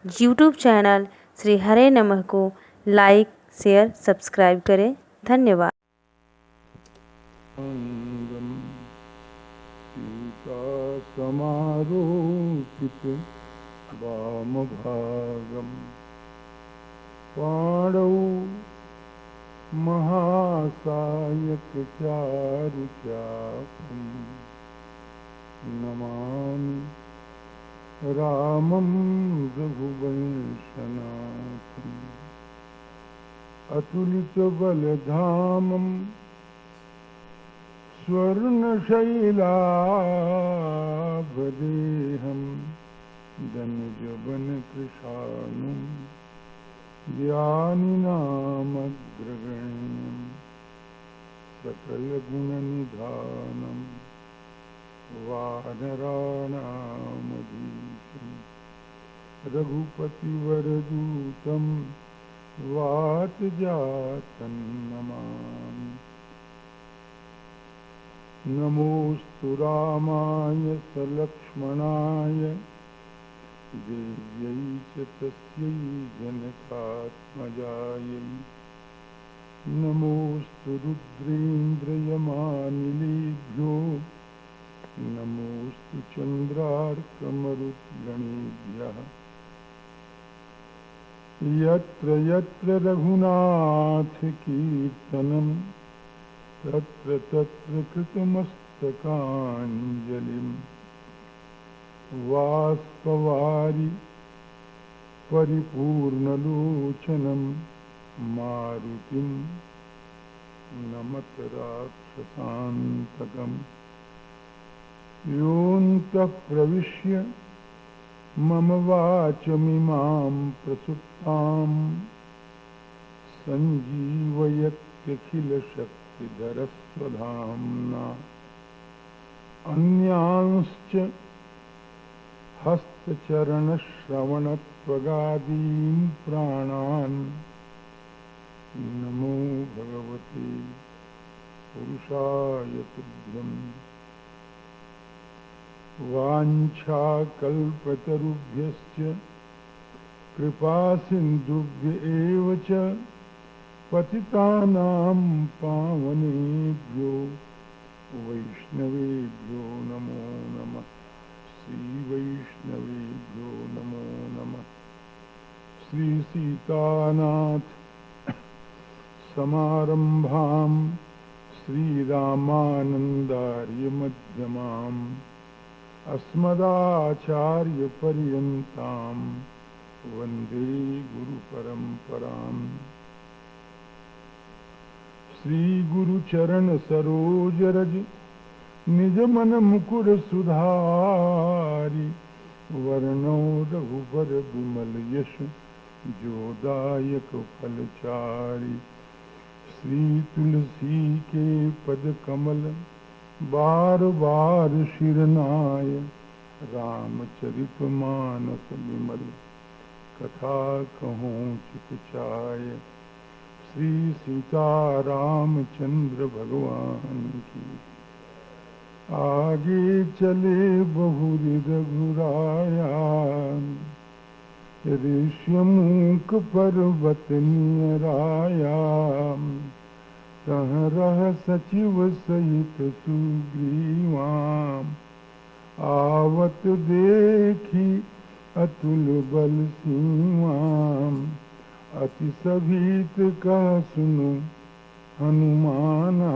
YouTube channel Shri हरे नमः को like, share, subscribe करें। धन्यवाद। सीता समारोपित वामभागम् पाणौ महासायकचारुचापम् नमामि रामं रघुवंशनाथम् अतुलितबलधामम् स्वर्णशैलाभदेहं धनुजवनकृशानुं ज्ञानिनामग्रगण्यं सकलगुणनिधानं वानराणामधीशं रघुपतिवरदूतं वातजातं नमामि। नमोस्तु रामाय सलक्ष्मणाय देव्यै च तस्यै जनकात्मजायै नमोस्तु रुद्रेन्द्रयमानिलेभ्यो नमोस्तु चन्द्रार्कमरुद्गणेभ्यः यत्र यत्र रघुनाथकीर्तनं तत्र तत्र कृतमस्तकाञ्जलिं वाष्पवारि परिपूर्णलोचनं मारुतिं नमत राक्षसान्तकम् योऽन्तः प्रविश्य मम वाचमिमां प्रसुप्तां सञ्जीवयत्यखिलशक्तिधरस्वधाम्ना अन्यांश्च हस्तचरणश्रवणत्वगादीन् प्राणान् नमो भगवते पुरुषाय तुभ्यम्। वाञ्छाकल्पतरुभ्यश्च कृपासिन्धुभ्य एव च पतितानां पावनेभ्यो वैष्णवेभ्यो नमो नमः। श्रीवैष्णवेभ्यो नमो नमः। श्री सीतानाथ समारंभां श्रीरामानन्दार्य मध्यमाम् अस्मदाचार्यपर्यन्तां वन्दे गुरुपरम्पराम्। श्रीगुरुचरणसरोजरज निजमनमुकुर सुधारि वर्णो रघुबर विमल यश जोदायक फलचारि। श्री तुलसी के पद कमल बार बार शिरनाय रामचरितमानस विमल कथा कहूँ चित चाय। श्री सीतारामचंद्र भगवान की आगे चले बहुरी रघुराया ऋष्यमूक पर्वत नियराया तह रह सचिव सहित सुग्रीवां आवत देखी अतुल बल सीमां अति सभीत कह सुनु हनुमाना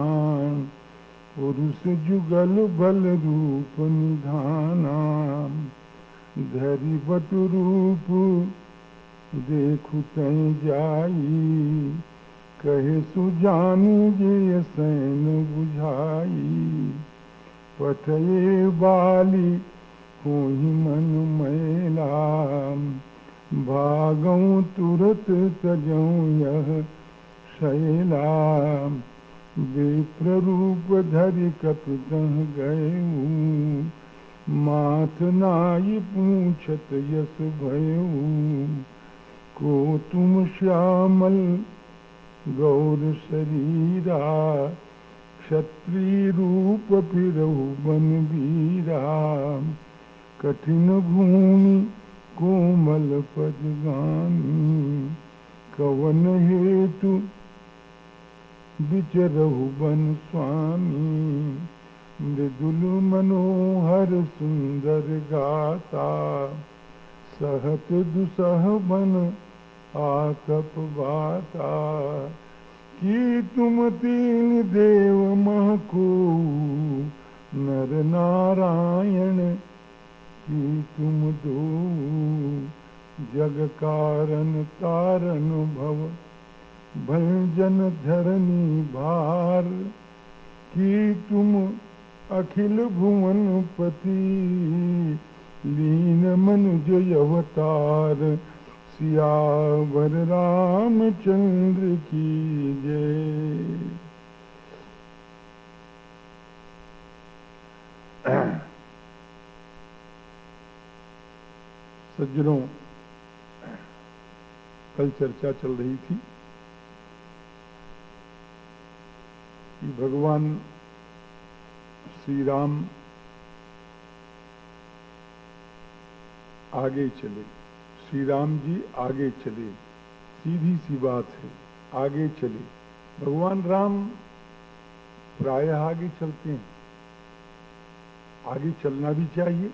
पुरुष जुगल बल रूप निधाना धरि बटु रूप देखु तै जाई कहे सुजानु जे सैन बुझाई पठये बाली होहि मन मैला भागौ तुरत तजौ यह शैला विप्र रूप धरि कपितः गयऊ माथ नाई पूछत यस भयऊ को तुम श्यामल गौर शरीरा क्षत्रिय रूप फिरहु बन बीरा कठिन भूमि कोमल पद गानी, कवन हेतु विचरहु बन स्वामी, मृदुल मनोहर सुंदर गाता, सहत दुसह बन आतप बाता, कि तुम तीन देव महको नर नारायण, कि तुम दो जग कारण तारण भव, भंजन धरनी भार, कि तुम अखिल भुवन पति, लीन मनुज अवतार, सियावर रामचंद्र की जय। सज्जनों, कल चर्चा चल रही थी कि भगवान श्री राम आगे चले, श्री राम जी आगे चले, सीधी सी बात है, आगे चले। भगवान राम प्रायः आगे चलते हैं, आगे चलना भी चाहिए,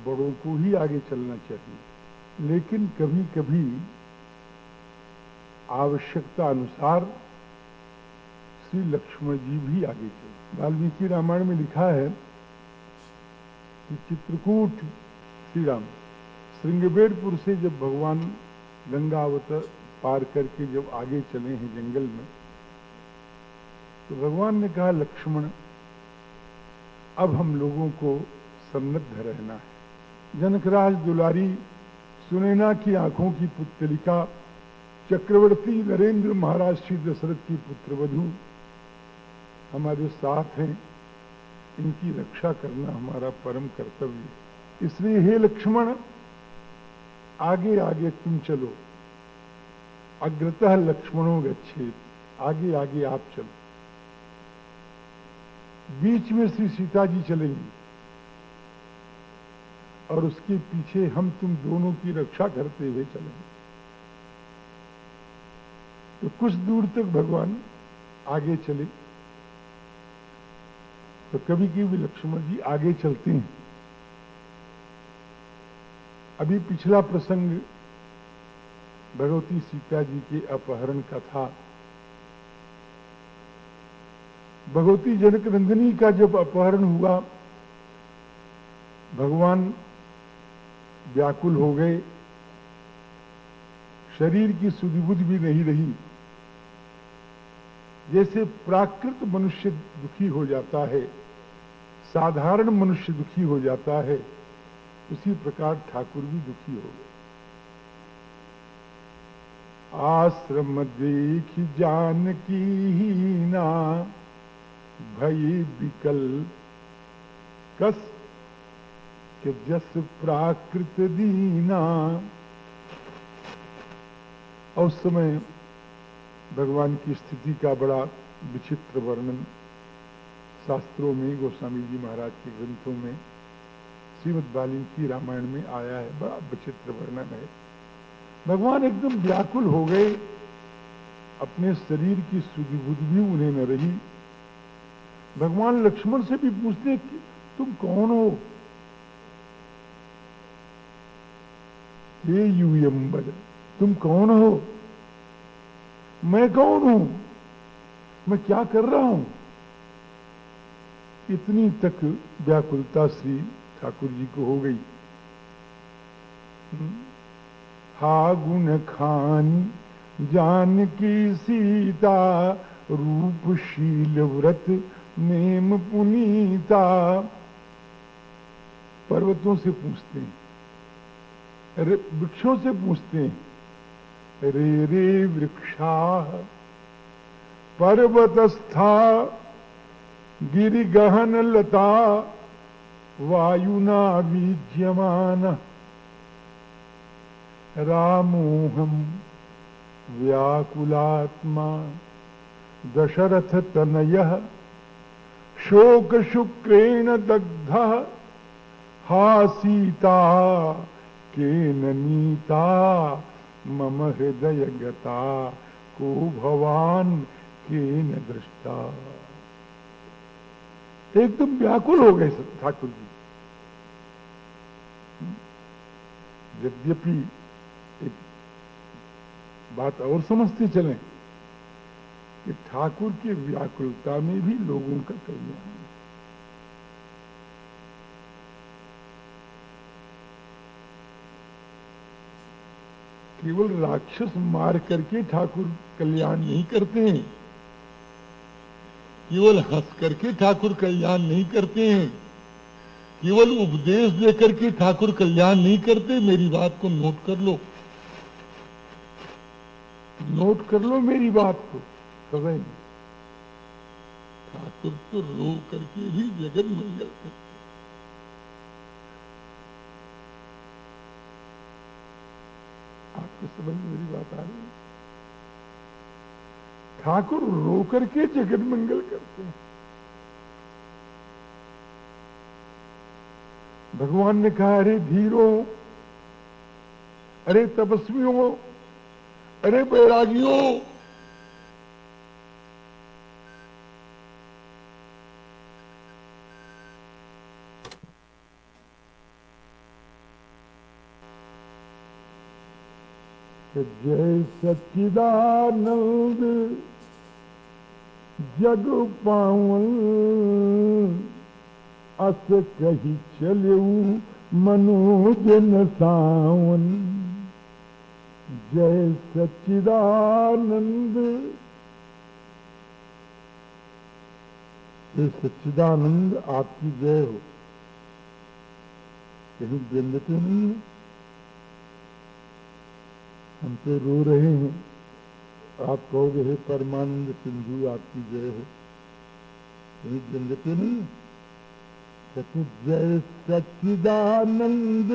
बड़ों को ही आगे चलना चाहिए, लेकिन कभी कभी आवश्यकता अनुसार श्री लक्ष्मण जी भी आगे चले। वाल्मीकि रामायण में लिखा है कि चित्रकूट श्री राम श्रृंगबेरपुर से जब भगवान गंगावत पार करके जब आगे चले हैं जंगल में, तो भगवान ने कहा लक्ष्मण अब हम लोगों को सन्नद्ध रहना है। जनकराज दुलारी सुनैना की आंखों की पुतलिका चक्रवर्ती नरेंद्र महाराज श्री दशरथ की पुत्रवधू हमारे साथ हैं, इनकी रक्षा करना हमारा परम कर्तव्य। इसलिए हे लक्ष्मण आगे आगे तुम चलो, अग्रतः लक्ष्मणों गच्छेत, आगे आगे आप चलो। बीच में श्री सीता जी चलेंगी और उसके पीछे हम तुम दोनों की रक्षा करते हुए चलेंगे। तो कुछ दूर तक भगवान आगे चले, तो कभी कभी लक्ष्मण जी आगे चलते हैं। अभी पिछला प्रसंग भगवती सीता जी के अपहरण का था। भगवती जनक नंदिनी का जब अपहरण हुआ, भगवान व्याकुल हो गए, शरीर की सुधिबुध भी नहीं रही। जैसे प्राकृत मनुष्य दुखी हो जाता है, साधारण मनुष्य दुखी हो जाता है, उसी प्रकार ठाकुर भी दुखी हो गए। आश्रम देखी जानकी हीना, भई विकल कस के जस प्राकृत दीना। और उस समय भगवान की स्थिति का बड़ा विचित्र वर्णन शास्त्रों में, गोस्वामी जी महाराज के ग्रंथों में, श्रीमद् वाल्मीकि रामायण में आया है। बड़ा विचित्र वर्णन है। भगवान एकदम व्याकुल हो गए, अपने शरीर की सुधिबुध भी उन्हें न रही। भगवान लक्ष्मण से भी पूछते कि तुम कौन हो? हे यूयम्बर, तुम कौन हो? मैं कौन हूं? मैं क्या कर रहा हूं? इतनी तक व्याकुलता श्री ठाकुर जी को हो गई। हा गुण खान जानकी सीता, रूपशील व्रत नेम पुनीता। पर्वतों से पूछते हैं, वृक्षों से पूछते हैं, रे रे वृक्षा पर्वतस्था, गिरि गहन लता, वायुना बीज्यमान। रामोहम व्याकुलात्मा, दशरथ तनयः, शोक शुक्रेण दग्धः, हा सीता के नीता मम हृदय गता को भवान के न दृष्टा। एकदम व्याकुल हो गए ठाकुर जी। यद्यपि एक बात और समझते चलें कि ठाकुर की व्याकुलता में भी लोगों का कल्याण है। केवल राक्षस मार करके ठाकुर कल्याण नहीं करते हैं, केवल हंस करके ठाकुर कल्याण नहीं करते हैं, केवल उपदेश देकर के ठाकुर कल्याण नहीं करते। मेरी बात को नोट कर लो, नोट कर लो मेरी बात को सदैव। ठाकुर तो रो करके ही जगत मंगल करते। आपको समझ में मेरी बात आ रही है? ठाकुर रो करके जगत मंगल करते हैं। भगवान ने कहा, अरे धीरो, अरे तपस्वियों, अरे बैरागियों, जय सच्चिदानंद जग पावन अस कही चलऊ मनोजन सावन। जय सच्चिदानंद, ये सच्चिदानंद आपकी जय हो। कहीं वृंदते नहीं है, हम तो रो रहे हैं, आप कहोगे हे परमानंद सिंधु आपकी जय हो। कहीं वृंदते नहीं है। जय सच्चिदानंद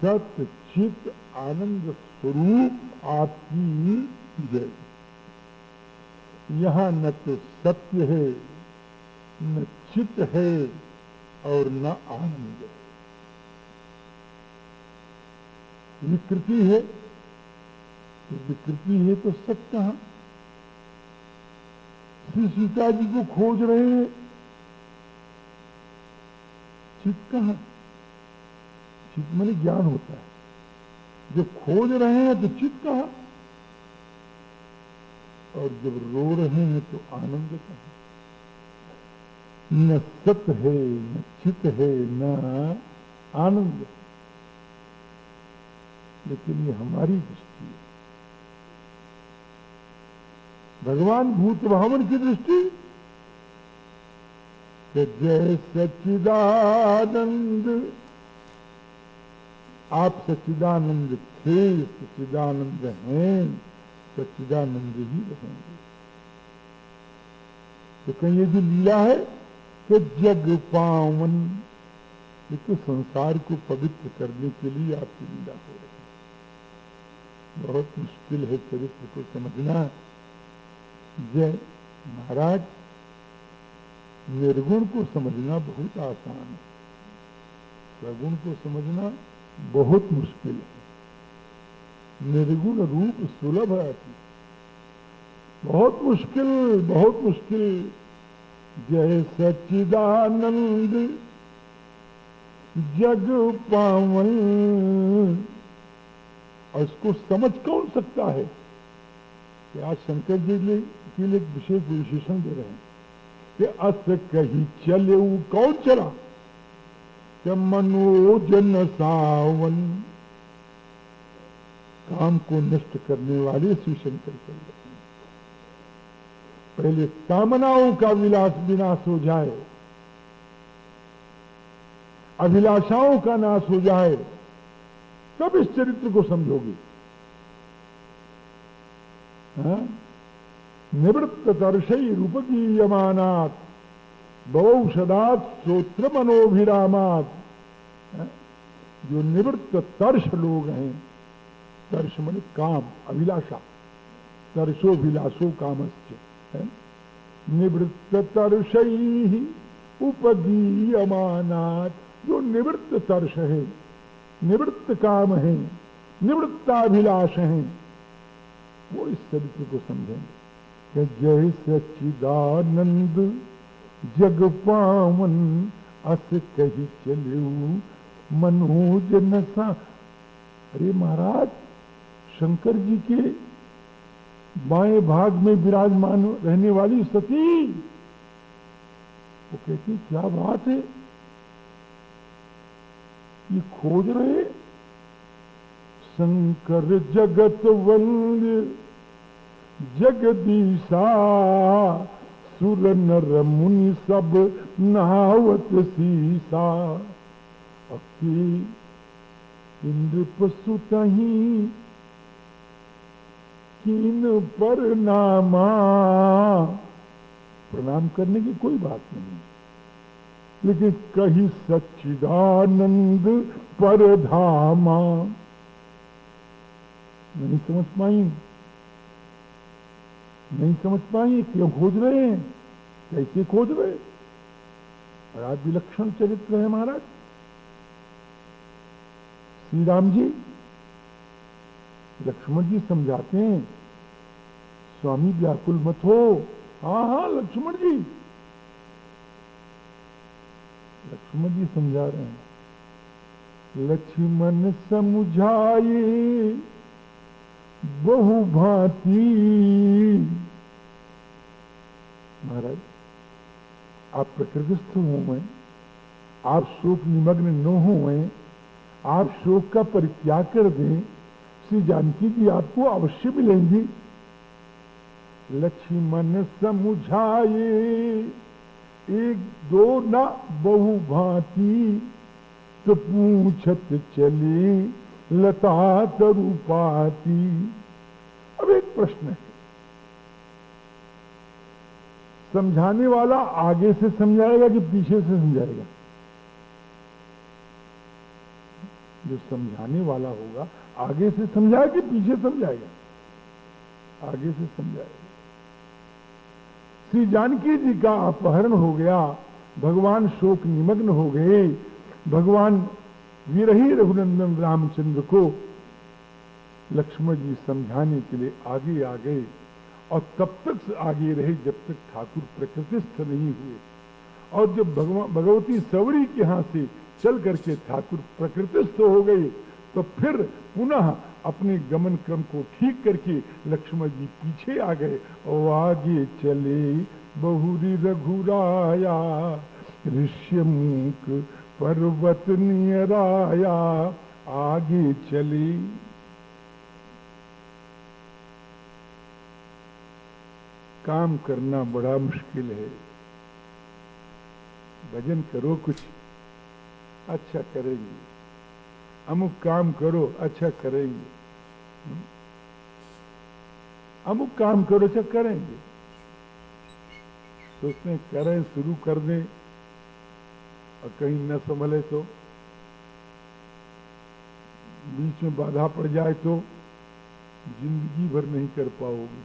सत-चित आनंद स्वरूप आपकी जय। यहाँ न तो सत्य है, न चित है और न आनंद है। विकृति है, तो विकृति है तो सत्य कहाँ? श्री सीता जी को खोज रहे हैं, चित कहाँ? चित माने ज्ञान होता है। जब खोज रहे हैं तो चित कहाँ? और जब रो रहे हैं तो आनंद कहाँ? न सत है, न चित है, न आनंद। लेकिन ये हमारी दृष्टि है। भगवान भूत भावन की दृष्टि, जय सच्चिदानंद, आप सच्चिदानंद थे, सच्चिदानंद हैं, सच्चिदानंद ही रहेंगे। तो कहीं ये जो लीला है कि जग पावन, ये तो संसार को पवित्र करने के लिए आपकी लीला हो रही है। बहुत मुश्किल है चरित्र को समझना। जय महाराज, निर्गुण को समझना बहुत आसान है, सगुण को समझना बहुत मुश्किल है। निर्गुण रूप सुलभ है, बहुत मुश्किल, बहुत मुश्किल। जय सच्चिदानंद जग पावन, और इसको समझ कौन सकता है? कि आज शंकर जी के लिए विशेष विशेषण दे रहे हैं कि अस कही चले, कौन चला? कि मनोजन सावन, काम को नष्ट करने वाले श्री शंकर चल रहे हैं। पहले कामनाओं का विनाश हो जाए, अभिलाषाओं का नाश हो जाए, तब इस चरित्र को समझोगे। निवृत्त दर्शई रूपगीयमानात् बहुषदात् श्रोत्र मनोभिरामात्। जो निवृत्त तर्श लोग हैं, तर्श माने काम, अभिलाषा, तर्शो विलासो कामस्य, निवृत्त तर्शई उपगीयमानात्, जो निवृत्त तर्ष है, निवृत्त काम है, निवृत्ताभिलाष है, वो इस चरित्र को समझेंगे कि जय सच्चिदानंद जग पावन अस कही चलू मनोज नसा। अरे महाराज, शंकर जी के बाएं भाग में विराजमान रहने वाली सती, वो कहती क्या बात है, ये खोज रहे शंकर जगत वंद्य जगदीशा, सुर नर मुनि सब नावत सीसा, अकी इंद्र पशुतही कीन पर नामा। प्रणाम करने की कोई बात नहीं, लेकिन कही सच्चिदानंद पर धामा। नहीं समझ पाई, नहीं समझ पाई, क्यों खोज रहे हैं, कैसे खोज रहे। बड़ा विलक्षण चरित्र है महाराज। श्री राम जी, लक्ष्मण जी समझाते हैं, स्वामी व्याकुल मत हो। हाँ हाँ लक्ष्मण जी, लक्ष्मण जी समझा रहे हैं, लक्ष्मण समझाए बहु भांति। महाराज, आप प्रकृतिस्थ हुए, आप शोक निमग्न न हुए, आप शोक का परित्याग कर दें, श्री जानकी जी आपको अवश्य मिलेंगी। लक्ष्मण समझाए एक दो न बहु भांति, तो पूछत चले लता तरुपाती। अब एक प्रश्न है, समझाने वाला आगे से समझाएगा कि पीछे से समझाएगा? जो समझाने वाला होगा आगे से समझाएगा कि पीछे समझाएगा? आगे से समझाएगा। श्री जानकी जी का अपहरण हो गया, भगवान शोक निमग्न हो गए, भगवान विरही रघुनंदन रामचंद्र को लक्ष्मण जी समझाने के लिए आगे आ गए, और तब तक आगे रहे जब तक ठाकुर प्रकृतिस्थ नहीं हुए। और जब भगवती सवरी के यहां से चल करके ठाकुर प्रकृतिस्थ हो गए, तो फिर पुनः अपने गमन क्रम को ठीक करके लक्ष्मण जी पीछे आ गए और आगे चले बहुरी रघुराया, ऋष्यमुख पर्वत नियराया। आगे चले, काम करना बड़ा मुश्किल है। भजन करो, कुछ अच्छा करेंगे, अमुक काम करो, अच्छा करेंगे, अमुक काम करो, अच्छा करेंगे। सोचते करें, शुरू कर दें, और कहीं न संभले तो, बीच में बाधा पड़ जाए तो जिंदगी भर नहीं कर पाओगे,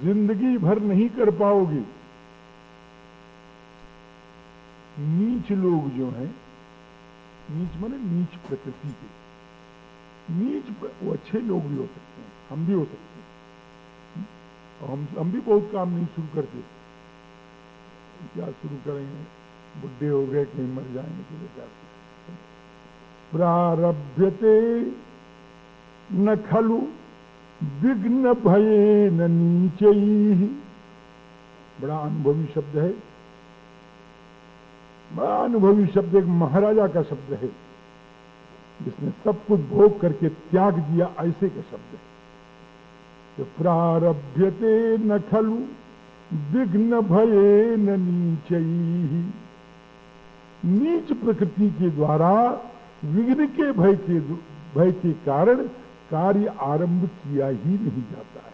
जिंदगी भर नहीं कर पाओगे। नीच लोग जो हैं, नीच माने नीच प्रकृति के, नीच वो अच्छे लोग भी हो सकते हैं, हम भी हो सकते हैं, और हम भी बहुत काम नहीं शुरू करते। क्या शुरू करेंगे, बुढ़े हो गए, कहीं मर जाएंगे, तो क्या प्रारभ्यते न खलु विघ्न भये न नीचैः। बड़ा अनुभवी शब्द है, बड़ा अनुभवी शब्द, एक महाराजा का शब्द है, जिसने सब कुछ भोग करके त्याग दिया, ऐसे का शब्द है। तो प्रारभ्यते न खलु विघ्न भये न नीचैः। नीच प्रकृति के द्वारा विघ्न के भय के कारण कार्य आरंभ किया ही नहीं जाता है।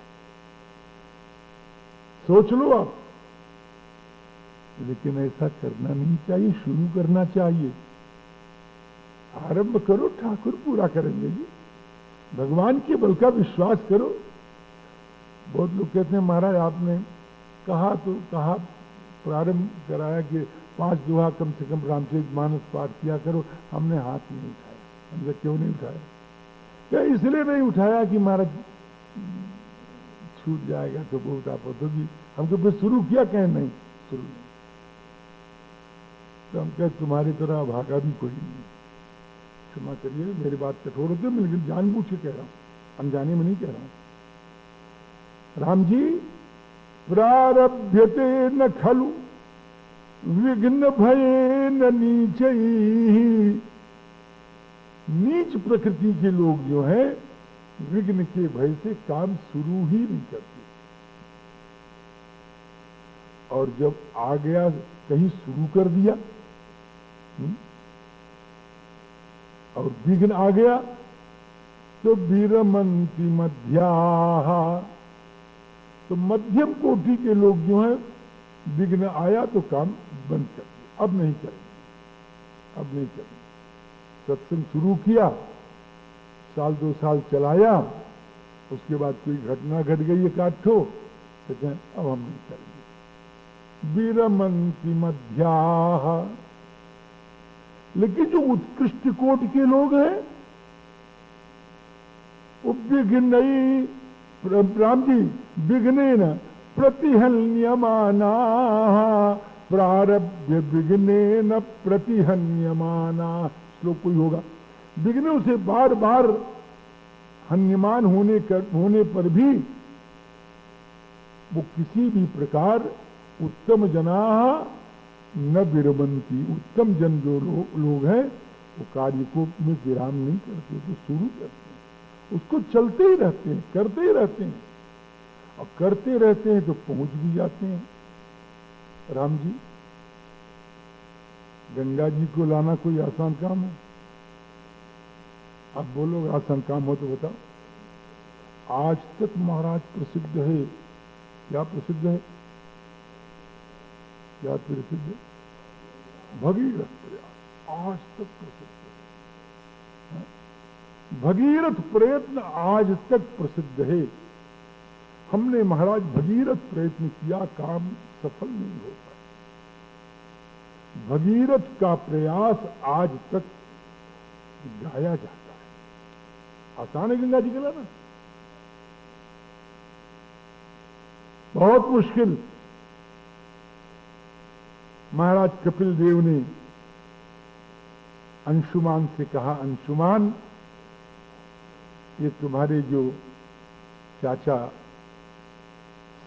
सोच लो आप, लेकिन ऐसा करना नहीं चाहिए, शुरू करना चाहिए। आरंभ करो, ठाकुर पूरा करेंगे जी, भगवान के बल का विश्वास करो। बहुत लोग कहते हैं महाराज आपने कहा तो कहा, प्रारंभ कराया कि 5 दोहा कम से कम रामचरितमानस पाठ किया करो। हमने हाथ नहीं उठाया। हमने क्यों नहीं उठाया? क्या इसलिए नहीं उठाया कि महाराज छूट जाएगा तो बहुत आपत्ति होगी। हमको फिर शुरू किया, कहें नहीं शुरू नहीं। तो हम कहे तुम्हारी तरह भागा भी कोई नहीं। क्षमा करिए, मेरी बात कठोर होती है, लेकिन जानबूझ के कह रहा हूं, अनजाने में नहीं कह रहा हूं। राम जी, प्रारभ्यते न खलु विघ्न भये न नीचैः। नीच प्रकृति के लोग जो हैं, विघ्न के भय से काम शुरू ही नहीं करते। और जब आ गया, कहीं शुरू कर दिया और विघ्न आ गया तो विरमन्ति मध्याः। तो मध्यम कोटि के लोग जो हैं, विघ्न आया तो काम बंद कर दिया, अब नहीं करेंगे, अब नहीं करेंगे। सत्संग शुरू किया, साल 2 साल चलाया, उसके बाद कोई घटना घट गई एक आध ठो, तो कहें अब हम नहीं करेंगे। विरमन्ति मध्याः। लेकिन जो उत्कृष्ट कोटि के लोग हैं, वो विघ्न, राम जी, विघ्नेन प्रतिहन्यमाना। प्रारभ्य विघ्नेन प्रतिहन्यमाना। श्लोक कोई होगा। विघ्नों से बार बार हन्यमान होने पर भी वो किसी भी प्रकार उत्तम जना न विरमन्ति। उत्तम जन जो लोग हैं, वो कार्य को में विराम नहीं करते, तो शुरू करते हैं, उसको चलते ही रहते हैं, करते ही रहते हैं, और करते रहते हैं तो पहुंच भी जाते हैं। राम जी, गंगा जी को लाना कोई आसान काम है? आप बोलो आसान काम हो तो बताओ। आज तक महाराज प्रसिद्ध है। क्या प्रसिद्ध है? क्या प्रसिद्ध है? भगीरथ प्रयास आज तक प्रसिद्ध है। भगीरथ प्रयत्न आज तक प्रसिद्ध है। हमने महाराज भगीरथ प्रयत्न किया, काम सफल नहीं हो पाया। भगीरथ का प्रयास आज तक गाया जाता है। आसान है गंगा जी के लाना? बहुत मुश्किल। महाराज कपिल देव ने अंशुमान से कहा, अंशुमान, ये तुम्हारे जो चाचा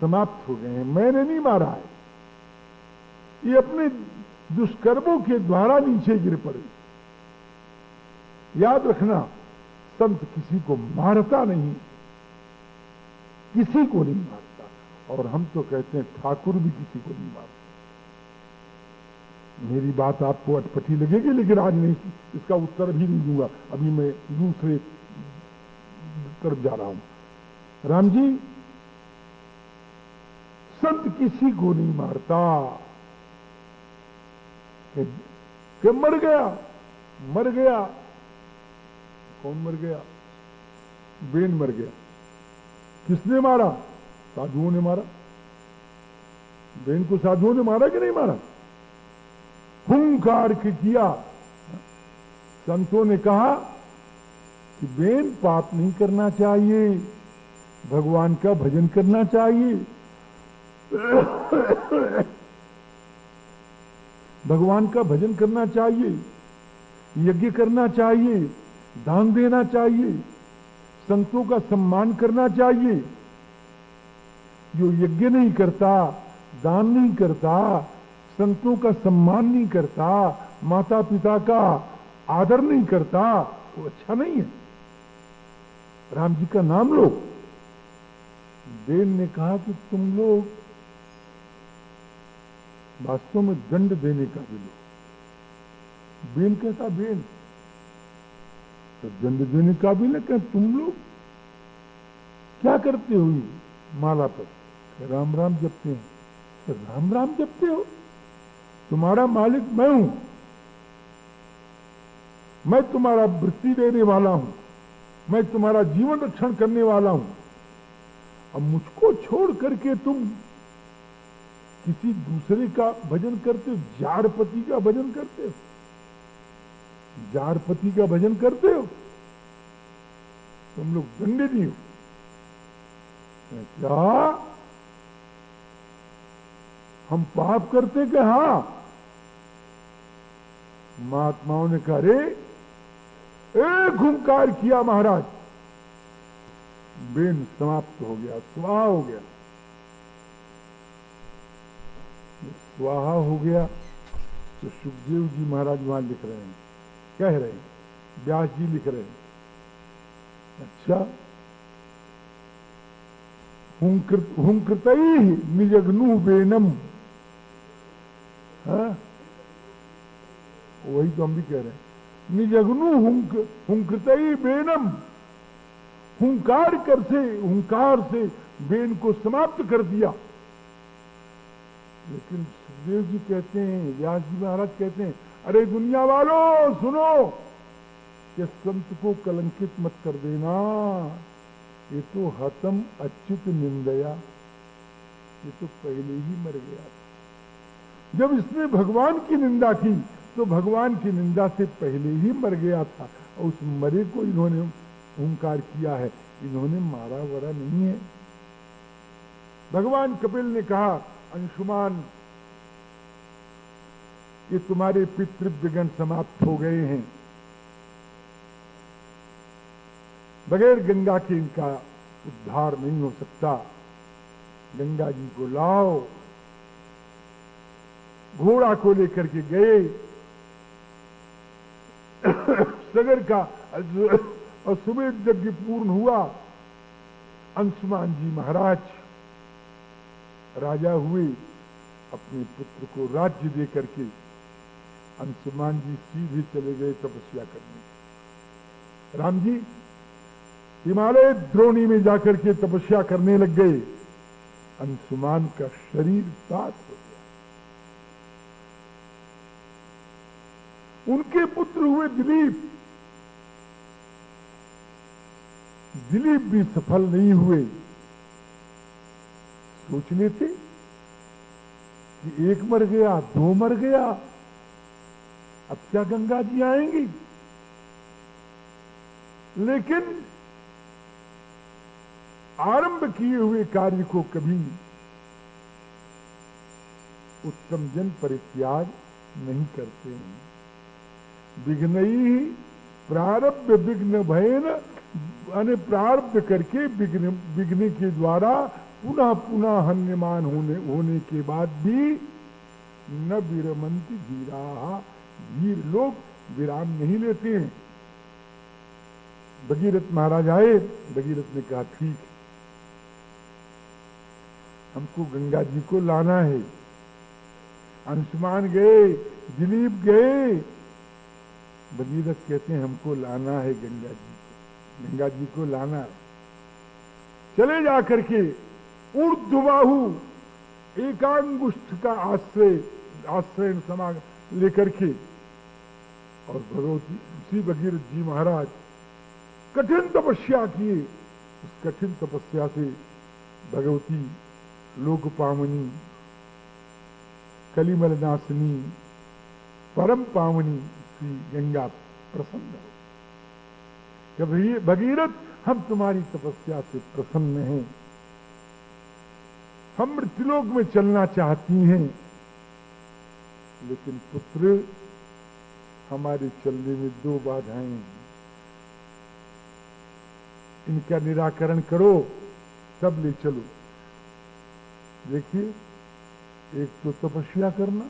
समाप्त हो गए हैं, मैंने नहीं मारा है, ये अपने दुष्कर्मों के द्वारा नीचे गिर पड़े। याद रखना, संत किसी को मारता नहीं, किसी को नहीं मारता। और हम तो कहते हैं ठाकुर भी किसी को नहीं मारता। मेरी बात आपको अटपटी लगेगी, लेकिन आज नहीं, इसका उत्तर भी नहीं दूंगा। अभी मैं दूसरे तरफ जा रहा हूं। राम जी, संत किसी को नहीं मारता। कि मर गया, मर गया। कौन मर गया? बेन मर गया। किसने मारा? साधुओं ने मारा। बेन को साधुओं ने मारा कि नहीं मारा? हुंकार किया। संतों ने कहा कि बेन पाप नहीं करना चाहिए, भगवान का भजन करना चाहिए, भगवान का भजन करना चाहिए, यज्ञ करना चाहिए, दान देना चाहिए, संतों का सम्मान करना चाहिए। जो यज्ञ नहीं करता, दान नहीं करता, संतों का सम्मान नहीं करता, माता पिता का आदर नहीं करता, वो अच्छा नहीं है। राम जी का नाम लो। बेन ने कहा कि तुम लोग वास्तव में दंड देने का भी लो। बेन कहता, बेन तो दंड देने का भी नहीं, तुम लोग क्या करते हो? माला पर राम राम जपते हैं। तो राम राम जपते हो? तुम्हारा मालिक मैं हूं, मैं तुम्हारा वृत्ति देने वाला हूं, मैं तुम्हारा जीवन रक्षण करने वाला हूं। अब मुझको छोड़ करके तुम किसी दूसरे का भजन करते हो? जारपति का भजन करते हो? जारपति का भजन करते हो? तुम लोग दंडनीय हो क्या? हम पाप करते कि? हां। महात्माओं ने कहा, रे एक हुंकार किया महाराज, बेन समाप्त हो गया, स्वाहा हो गया। स्वाहा हो गया तो सुखदेव जी महाराज वहां लिख रहे हैं, कह रहे हैं, व्यास जी लिख रहे हैं, अच्छा हुंकृतई निजग्नु बेनम। हाँ, वही तो हम भी कह रहे हैं, निजग्नु हुंकृतई बेनम। हुंकार से बेन को समाप्त कर दिया। लेकिन सुखदेव जी कहते हैं, व्यास जी महाराज कहते हैं, अरे दुनिया वालों सुनो, कि संत को कलंकित मत कर देना, ये तो हतम अच्युत निंदया, ये तो पहले ही मर गया। जब इसने भगवान की निंदा की तो भगवान की निंदा से पहले ही मर गया था, और उस मरे को इन्होंने हुंकार किया है, इन्होंने मारा वरा नहीं है। भगवान कपिल ने कहा, अंशुमान ये तुम्हारे पितृव्यगण समाप्त हो गए हैं, बगैर गंगा के इनका उद्धार नहीं हो सकता, गंगा जी को लाओ। घोड़ा को लेकर के गए, सगर का अश्वमेध यज्ञ पूर्ण हुआ, अंशुमान जी महाराज राजा हुए, अपने पुत्र को राज्य दे करके अंशुमान जी सीधे चले गए तपस्या करने। राम जी हिमालय द्रोणी में जाकर के तपस्या करने लग गए, अंशुमान का शरीर सात हो गया। उनके पुत्र हुए दिलीप, दिलीप भी सफल नहीं हुए। सोच लेते कि एक मर गया, दो मर गया, अब क्या गंगा जी आएंगी? लेकिन आरंभ किए हुए कार्य को कभी उत्तम जन परित्याग नहीं करते हैं। विघ्नई प्रारब्ध विघ्न भयन, यानी प्रारब्ध करके विघ्न के द्वारा पुनः पुनः हन्यमान होने के बाद भी न विरमंति धीरा, धीर लोग विराम नहीं लेते हैं। भगीरथ महाराज आए, भगीरथ ने कहा ठीक, हमको गंगा जी को लाना है। अंशुमान गए, दिलीप गए, भगीरथ कहते हैं हमको लाना है गंगा जी को, गंगा जी को लाना। चले जाकर के ऊर्ध्वबाहु एकांगुष्ठ का आश्रय समा लेकर के, और भगवती श्री भगीरथ जी महाराज कठिन तपस्या किए। उस कठिन तपस्या से भगवती लोक पावनी, कलिमल नाशिनी, परम पावनी श्री गंगा प्रसन्न हो। कभी भगीरथ हम तुम्हारी तपस्या से प्रसन्न हैं, हम मृत्युलोक में चलना चाहती हैं, लेकिन पुत्र हमारे चलने में दो बाधाएं हैं, इनका निराकरण करो तब ले चलो। देखिए, एक तो तपस्या करना,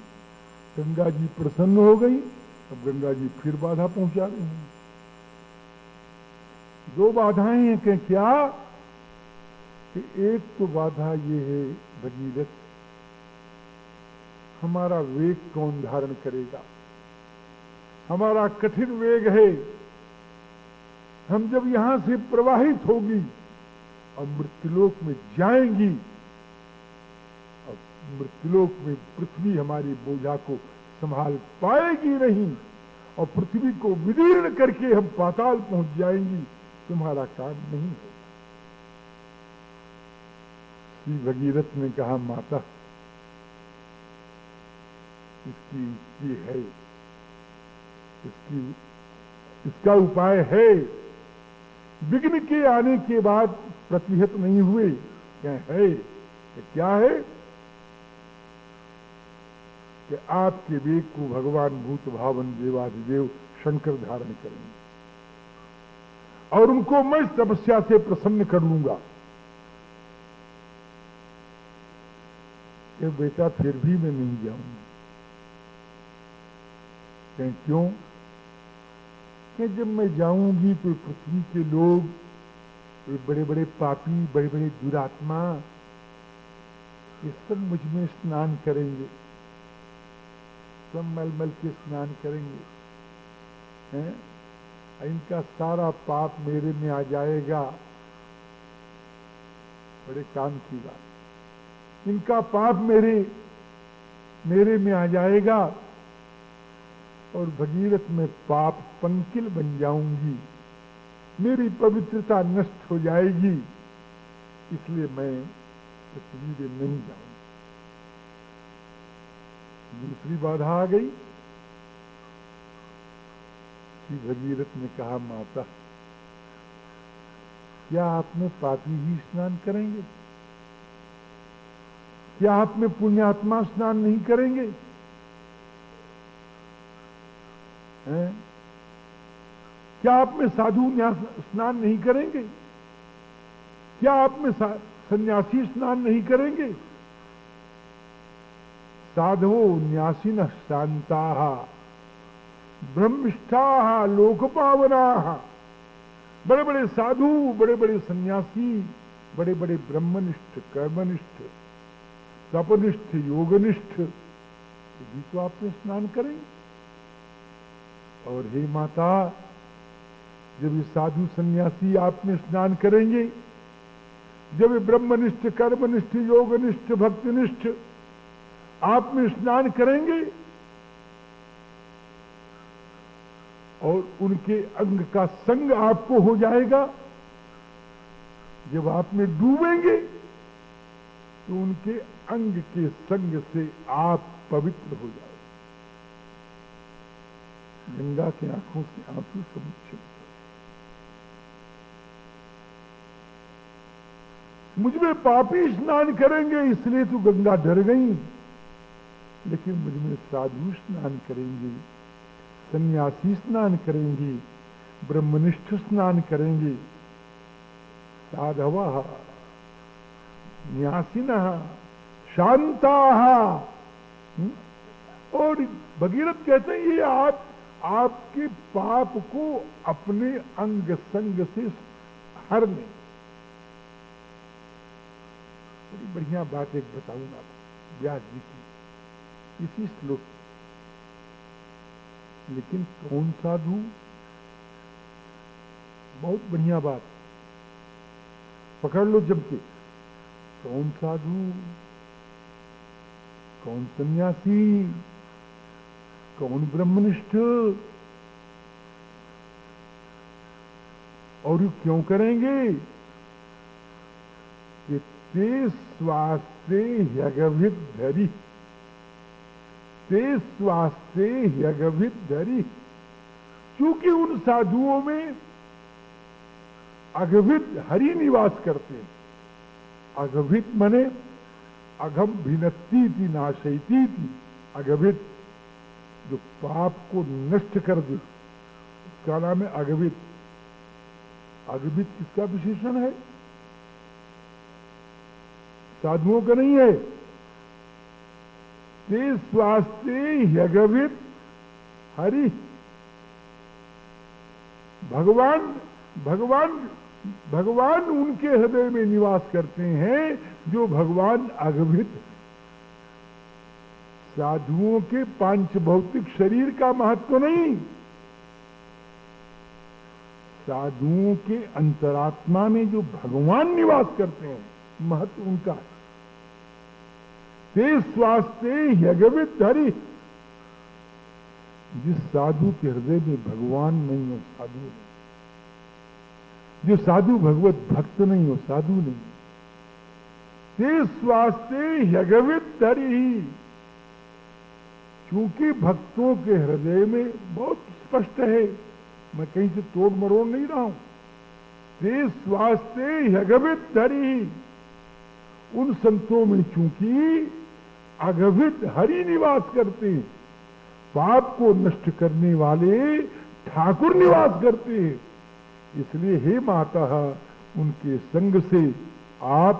गंगा जी प्रसन्न हो गई, अब गंगा जी फिर बाधा पहुंचा रही हैं। दो बाधाएं हैं कि क्या, कि एक तो बाधा ये है भगीरथ, हमारा वेग कौन धारण करेगा, हमारा कठिन वेग है, हम जब यहां से प्रवाहित होगी और मृत्युलोक में जाएंगी, और मृत्युलोक में पृथ्वी हमारी बोझा को संभाल पाएगी नहीं, और पृथ्वी को विदीर्ण करके हम पाताल पहुंच जाएंगी, तुम्हारा काम नहीं होगा। श्री भगीरथ ने कहा, माता इसकी है, इसका उपाय है। विघ्न के आने के बाद प्रतिहत नहीं हुए, क्या है? क्या है कि आपके वेग को भगवान भूत भावन देवाधिदेव शंकर धारण करेंगे और उनको मैं तपस्या से प्रसन्न कर लूंगा कि बेटा फिर भी मैं नहीं जाऊंगा। क्यों? कि जब मैं जाऊंगी तो पृथ्वी के लोग, बड़े बड़े पापी, बड़े बड़े दुरात्मा, ये सब मुझ में स्नान करेंगे, सब मल मल के स्नान करेंगे, हैं? इनका सारा पाप मेरे में आ जाएगा। बड़े काम की बात, इनका पाप मेरे में आ जाएगा और भगीरथ में पाप पंकिल बन जाऊंगी, मेरी पवित्रता नष्ट हो जाएगी, इसलिए मैं पृथ्वी में नहीं जाऊंगी। दूसरी बाधा आ गई कि भगीरथ ने कहा, माता क्या आप में पापी ही स्नान करेंगे? क्या आप में पुण्यात्मा स्नान नहीं करेंगे? हैं? क्या आप में साधु स्नान नहीं करेंगे? क्या आप में सन्यासी स्नान नहीं करेंगे? साधवो न्यासिनः शांताः ब्रह्मिष्ठाः लोकपावनाः। बड़े बड़े साधु, बड़े बड़े सन्यासी, बड़े बड़े ब्रह्मनिष्ठ, कर्मनिष्ठ, तपनिष्ठ, योगनिष्ठ, भी तो आप में स्नान करेंगे। और हे माता, जब ये साधु सन्यासी आप में स्नान करेंगे, जब ये ब्रह्मनिष्ठ, कर्मनिष्ठ, योगनिष्ठ, भक्तिनिष्ठ आप में स्नान करेंगे और उनके अंग का संग आपको हो जाएगा, जब आप में डूबेंगे तो उनके अंग के संग से आप पवित्र हो जाओगे। गंगा की आंखों से आंसू समुच्छित, मुझमें पापी स्नान करेंगे इसलिए तो गंगा डर गई, लेकिन मुझमें साधु स्नान करेंगे, सन्यासी स्नान करेंगे, ब्रह्मनिष्ठ स्नान करेंगे, साधवः न्यासिनः शांताः। और भगीरथ कहते हैं ये आपके पाप को अपने अंग संग से हर ले। बड़ी बढ़िया बात एक बताऊंगा व्यास जी की इसी श्लोक, लेकिन कौन साधु? बहुत बढ़िया बात, पकड़ लो जम के। कौन साधु, कौन सन्यासी, कौन ब्रह्मनिष्ठ, और ये क्यों करेंगे? कि ते स्वास्ते ह्यगभित धरी, ते स्वास्ते ह्यगभित धरी। क्योंकि उन साधुओं में अगभित हरि निवास करते हैं। अगभित मने अघम भिन्नति थी, नाशयती थी। अगभित जो पाप को नष्ट कर दे उसका नाम है अगभित। अगभित किसका विशेषण है? साधुओं का नहीं है। ते स्वास्ते ह्यगभित हरि। भगवान उनके हृदय में निवास करते हैं जो भगवान अगभित। साधुओं के पांच भौतिक शरीर का महत्व नहीं, साधुओं के अंतरात्मा में जो भगवान निवास करते हैं महत्व उनका है। ते स्वास्ते ह्यगभित हरि। जिस साधु के हृदय में भगवान नहीं हो साधु नहीं, जो साधु भगवत भक्त नहीं हो साधु नहीं। ते स्वास्ते ह्यगभित हरि। क्योंकि भक्तों के हृदय में बहुत स्पष्ट है, मैं कहीं से तोड़ मरोड़ नहीं रहा हूं, ते स्वास्थ्य यगभित धरी, उन संतों में चूंकि अगभित हरि निवास करते हैं, पाप को नष्ट करने वाले ठाकुर निवास करते हैं, इसलिए हे माता उनके संग से आप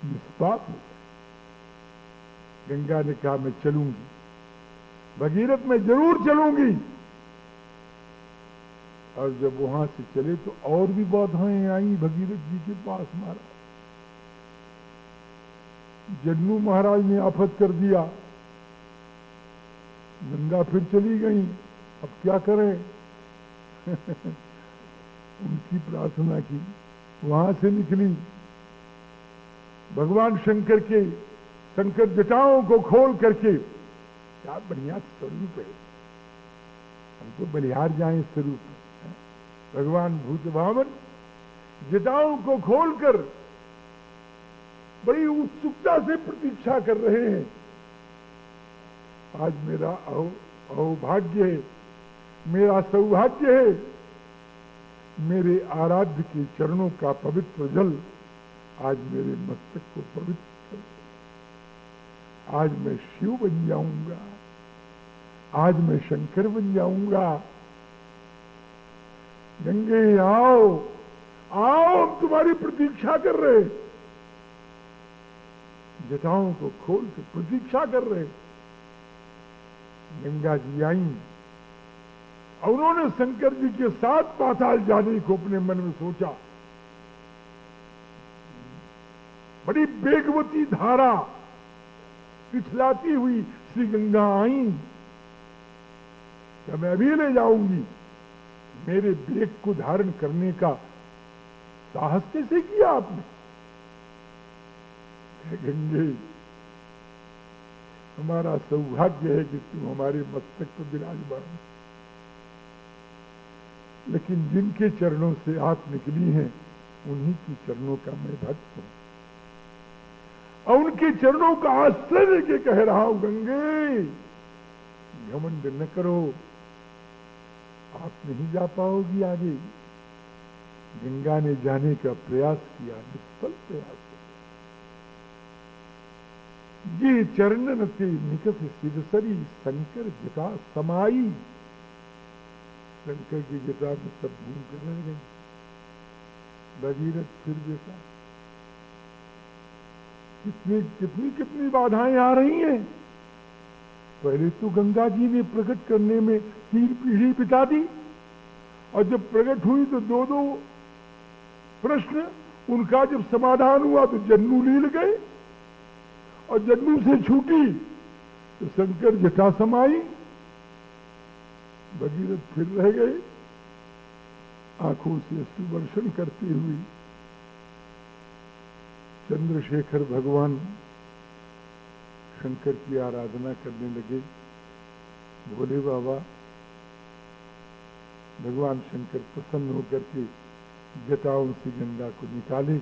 निष्पाप हो गए। गंगा ने कहा मैं चलूंगी, भगीरथ मैं जरूर चलूंगी। और जब वहां से चले तो और भी बाधाएं आई भगीरथ जी के पास। महाराज जन्नू महाराज ने आफत कर दिया, गंगा फिर चली गई, अब क्या करें? उनकी प्रार्थना की, वहां से निकली, भगवान शंकर जटाओं को खोल करके, क्या बढ़िया स्वरूप है, हम तो बलिहार जाएं स्वरूप। भगवान भूत भावन जटाओं को खोलकर बड़ी उत्सुकता से प्रतीक्षा कर रहे हैं। आज मेरा अहोभाग्य है, मेरा सौभाग्य है, मेरे आराध्य के चरणों का पवित्र जल आज मेरे मस्तक को पवित्र कर, आज मैं शिव बन जाऊंगा, आज मैं शंकर बन जाऊंगा। गंगे आओ आओ, हम तुम्हारी प्रतीक्षा कर रहे, जटाओं को खोल के प्रतीक्षा कर रहे। गंगा जी आई और उन्होंने शंकर जी के साथ पाताल जाने को अपने मन में सोचा। बड़ी वेगवती धारा पिछलाती हुई श्री गंगा आई, क्या मैं अभी ले जाऊंगी? मेरे वेग को धारण करने का साहस कैसे किया आपने? गंगे, हमारा सौभाग्य है कि तुम हमारे मस्तक पर विराजमान, लेकिन जिनके चरणों से आप निकली हैं उन्हीं की चरणों का मैं भक्त हूं, और उनके चरणों का आश्रय लेके कह रहा हूं, गंगे घमंड न करो, आप नहीं जा पाओगी आगे। गंगा ने जाने का प्रयास किया, निष्फल प्रयास। ये चरणन से निकस सिरसरी शंकर जटा समाई, शंकर की जटा में सब घूम कर रह गई। भगीरथ फिर देखा, कितनी कितनी बाधाएं आ रही हैं। पहले तो गंगा जी ने प्रकट करने में 3 पीढ़ी बिता दी, और जब प्रकट हुई तो 2 प्रश्न, उनका जब समाधान हुआ तो जन्नू लील गए, और जन्नू से छूटी तो शंकर जटा समाई। भगीरथ फिर रह गए, आंखों से अश्रु वर्षण करती हुई। चंद्रशेखर भगवान शंकर की आराधना करने लगे। भोले बाबा, भगवान शंकर प्रसन्न होकर के जटाओं से गंगा को निकाले।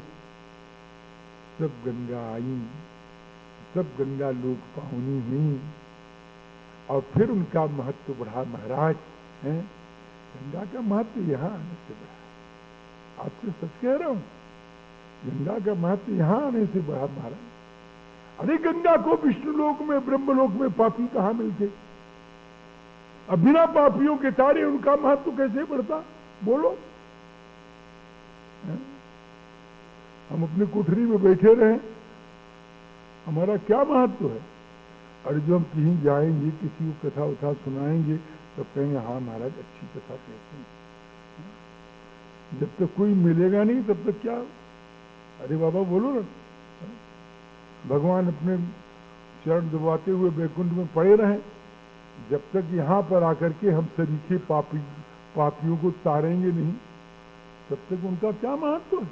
सब गंगा आई, सब गंगा लोक पावनी हुई, और फिर उनका महत्व बढ़ा। महाराज हैं, गंगा का महत्व यहां आने से बढ़ा। आपसे सच कह रहा हूं, गंगा का महत्व यहां आने से बढ़ा महाराज। अरे गंगा को विष्णु लोक में, ब्रह्मलोक में पापी कहां मिलते? अब बिना पापियों के तारे उनका महत्व कैसे बढ़ता? बोलो। हम अपनी कोठरी में बैठे रहे, हमारा क्या महत्व है? और जो हम कहीं जाएंगे, किसी को कथा उठा सुनाएंगे, तो कहेंगे हाँ महाराज अच्छी कथा कहते हैं। जब तक कोई मिलेगा नहीं तब तक क्या? अरे बाबा बोलो ना। भगवान अपने चरण दबाते हुए वैकुंठ में पड़े रहे, जब तक यहां पर आकर के हम सरीखे पापियों को तारेंगे नहीं, तब तक उनका क्या महत्व है?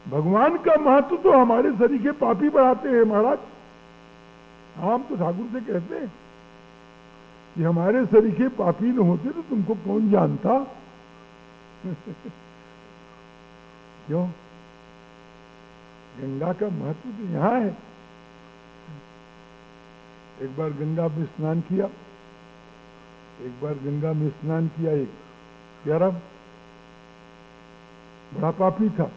भगवान का महत्व तो हमारे सरीखे पापी बढ़ाते हैं महाराज। हम तो ठाकुर से कहते हैं कि हमारे सरीखे पापी न होते तो तुमको कौन जानता। क्यों? गंगा का महत्व तो यहां है। एक बार गंगा में स्नान किया, एक प्यारा बड़ा पापी था,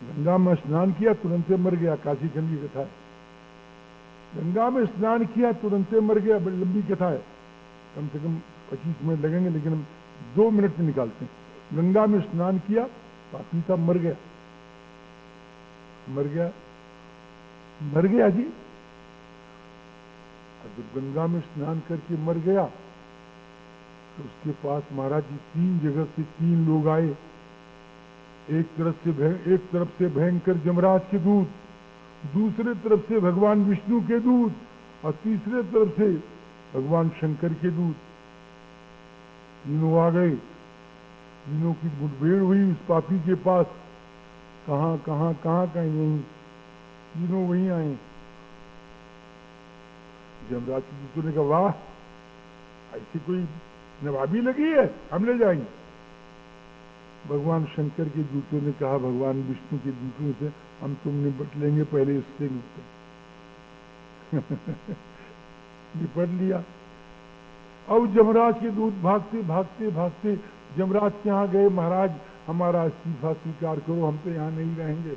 गंगा में स्नान किया तुरंत से मर गया। काशी खंड की कथा है। गंगा में स्नान किया तुरंत से मर गया। बड़ी लंबी कथा है, कम से कम 25 मिनट लगेंगे, लेकिन हम 2 मिनट में निकालते हैं। गंगा में स्नान किया, पापी था, मर गया जी। जब गंगा में स्नान करके मर गया तो उसके पास महाराज जी 3 जगह से 3 लोग आए। एक तरफ से भयंकर जमराज के दूत, दूसरे तरफ से भगवान विष्णु के दूत, और तीसरे तरफ से भगवान शंकर के दूत। तीनों आ गए, तीनों की मुठभेड़ हुई उस पापी के पास। कहाँ कहीं नहीं, तीनों वहीं आए। जमराज के दूतों ने कहा, वाह, ऐसी कोई नवाबी लगी है, हम ले जाएंगे। भगवान शंकर के दूतों ने कहा भगवान विष्णु के दूतों से, हम तुम निपट लेंगे, पहले इससे निपट लिया। अब जमराज के दूत भागते जमराज के यहाँ गए। महाराज, हमारा इस्तीफा स्वीकार करो, हम तो यहाँ नहीं रहेंगे।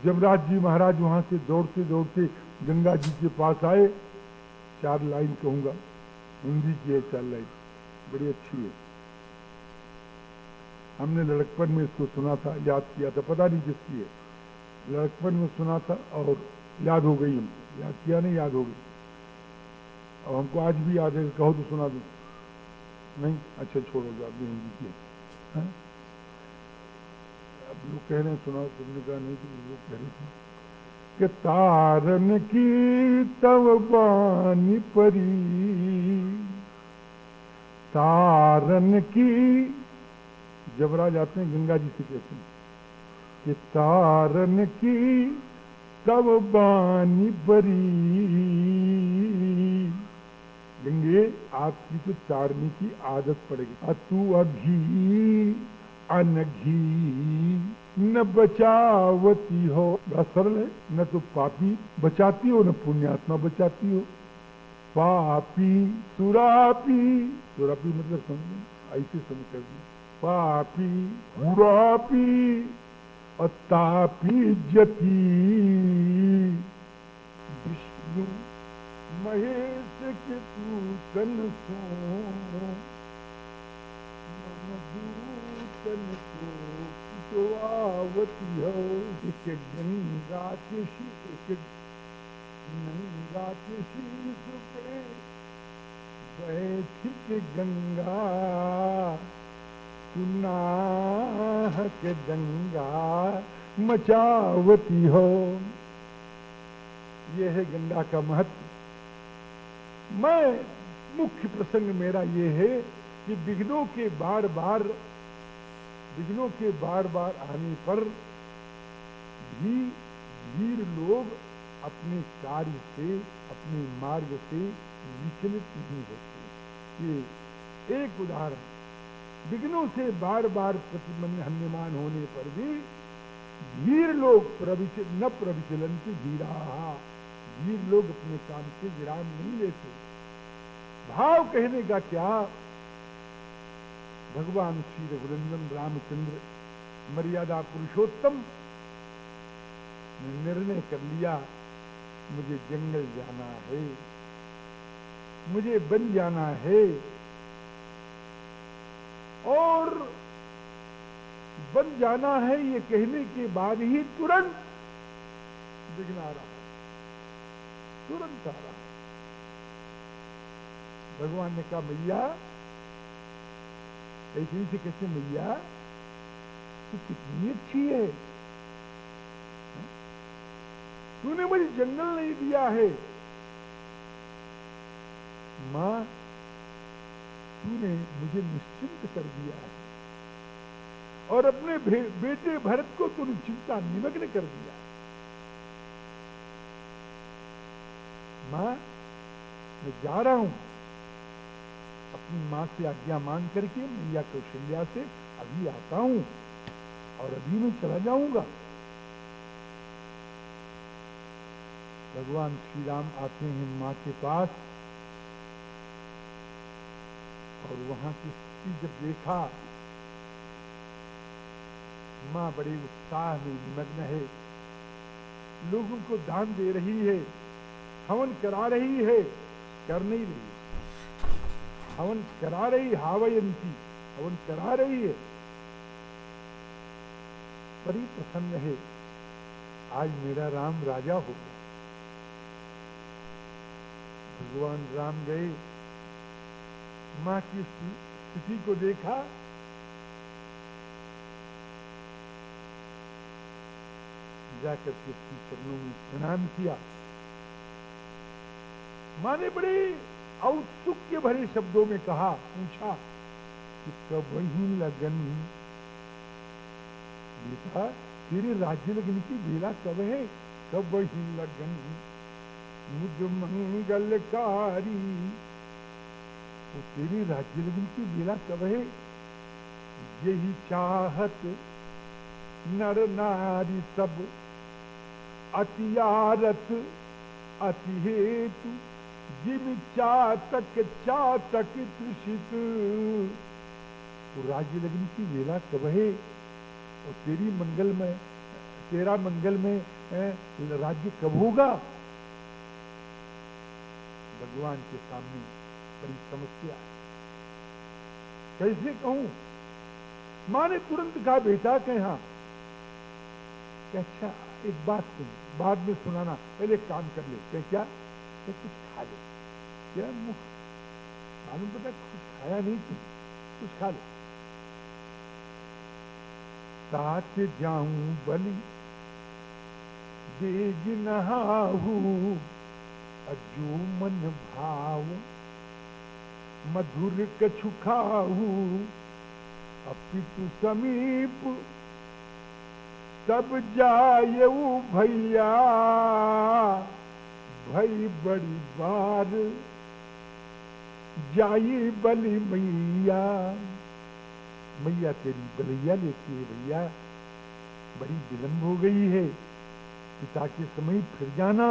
जमराज जी महाराज वहां से दौड़ते गंगा जी के पास आए। 4 लाइन कहूंगा, हिंदी की है 4 लाइन, बड़ी अच्छी है। हमने लड़कपन में इसको सुना था, याद किया था, पता नहीं किसकी है। लड़कपन में सुना था और याद हो गई हमको। याद किया नहीं, याद हो गई। और हमको आज भी याद है, कहो तो सुना दूं। नहीं, अच्छा छोड़ो, आपने हिंदी की है। अब लोग कह रहे हैं सुनाओ, तुमने कहा नहीं, तो लोग कह रहे थे कि तारन की तव बानी परी, तारन की। जमराज आते हैं गंगा जी से कहते हैं कि तारन की तव बानी परी, गंगे आपकी तो तारने की आदत पड़ेगी। अतु अभी अनघी न बचावती हो। बड़ा सरल है, न तो पापी बचाती हो, न पुण्यात्मा बचाती हो। पापी सुरापी, सुरापी मतलब समझ, ऐसे समझ कर दिया। पापी हुरापी और तापी जती, विष्णु महेश के तू तन सो, दूतन को आवती हो। एक गंगा के शीश पे बैठी के गंगा, सुनाह के दंगा मचावती हो। यह है गंगा का महत्व। मुख्य प्रसंग मेरा ये है कि विघ्नों के बार बार आने पर भी वीर लोग अपने कार्य से, अपने मार्ग से विचलित नहीं होते। ये एक उदाहरण। विघ्नों से बार बार प्रतिबंधमान होने पर भी वीर लोग न प्रविचलन्ति धीराः, वीर लोग अपने काम से विराम नहीं लेते। भाव कहने का क्या, भगवान श्री रघुनंदन रामचंद्र मर्यादा पुरुषोत्तम ने निर्णय कर लिया, मुझे जंगल जाना है, मुझे बन जाना है। और बन जाना है ये कहने के बाद ही तुरंत विघ्न आ रहा, तुरंत आ रहा। भगवान ने कहा, मैया ऐसे से कैसे, मैया तू कितनी अच्छी है, तूने मुझे जंगल नहीं दिया है। मां, तूने मुझे निश्चिंत कर दिया है और अपने बेटे भरत को तूने चिंता निमग्न कर दिया। मां, मैं जा रहा हूं, अपनी मां से आज्ञा मांग करके मैया कौशल्या से अभी आता हूं और अभी मैं चला जाऊंगा। भगवान श्री राम आते हैं माँ के पास और वहां की स्थिति जब देखा, माँ बड़े उत्साह में निमग्न है, लोगों को दान दे रही है, हवन करा रही है, कर नहीं रही, हवन करा रही, हावयंती, हवन करा रही है, बड़ी प्रसन्न है, आज मेरा राम राजा हो गया। भगवान राम गए, मां की स्थिति को देखा, जाकर के उसकी चरणों में प्रणाम किया। मां ने बड़े औत्सुक्य भरे शब्दों में कहा, पूछा कि कब ही लगन, बेटा तेरे राज्य लगन की बेला कब है? कब ही लगन मुझ मंगलकारी, तो तेरी राज्य लगन की बेला कब है? यही चाहत नर नारी सब, अतियारत अति हेतु, जिम चातक चातक तृषित। तो राज्य लगन की बेला कब है और तेरा मंगल में राज्य कब होगा? भगवान के सामने बड़ी समस्या है, कैसे कहूं? मां ने तुरंत कहा, बेटा कहा, अच्छा एक बात सुन, बाद में सुनाना, पहले काम कर ले। क्या? कुछ खा ले। तेरा मुख मालूम पता कुछ खाया नहीं, कुछ खा ले। साथ जाऊं बलि देज नहाहू, अजो मन भाव मधुर कछु खाहू, अपितु समीप तब जायऊ भैया, भई बड़ी बार जाई बलि मैया। मैया तेरी बलैया लेती है भैया, बड़ी विलंब हो गई है, पिता के समय फिर जाना,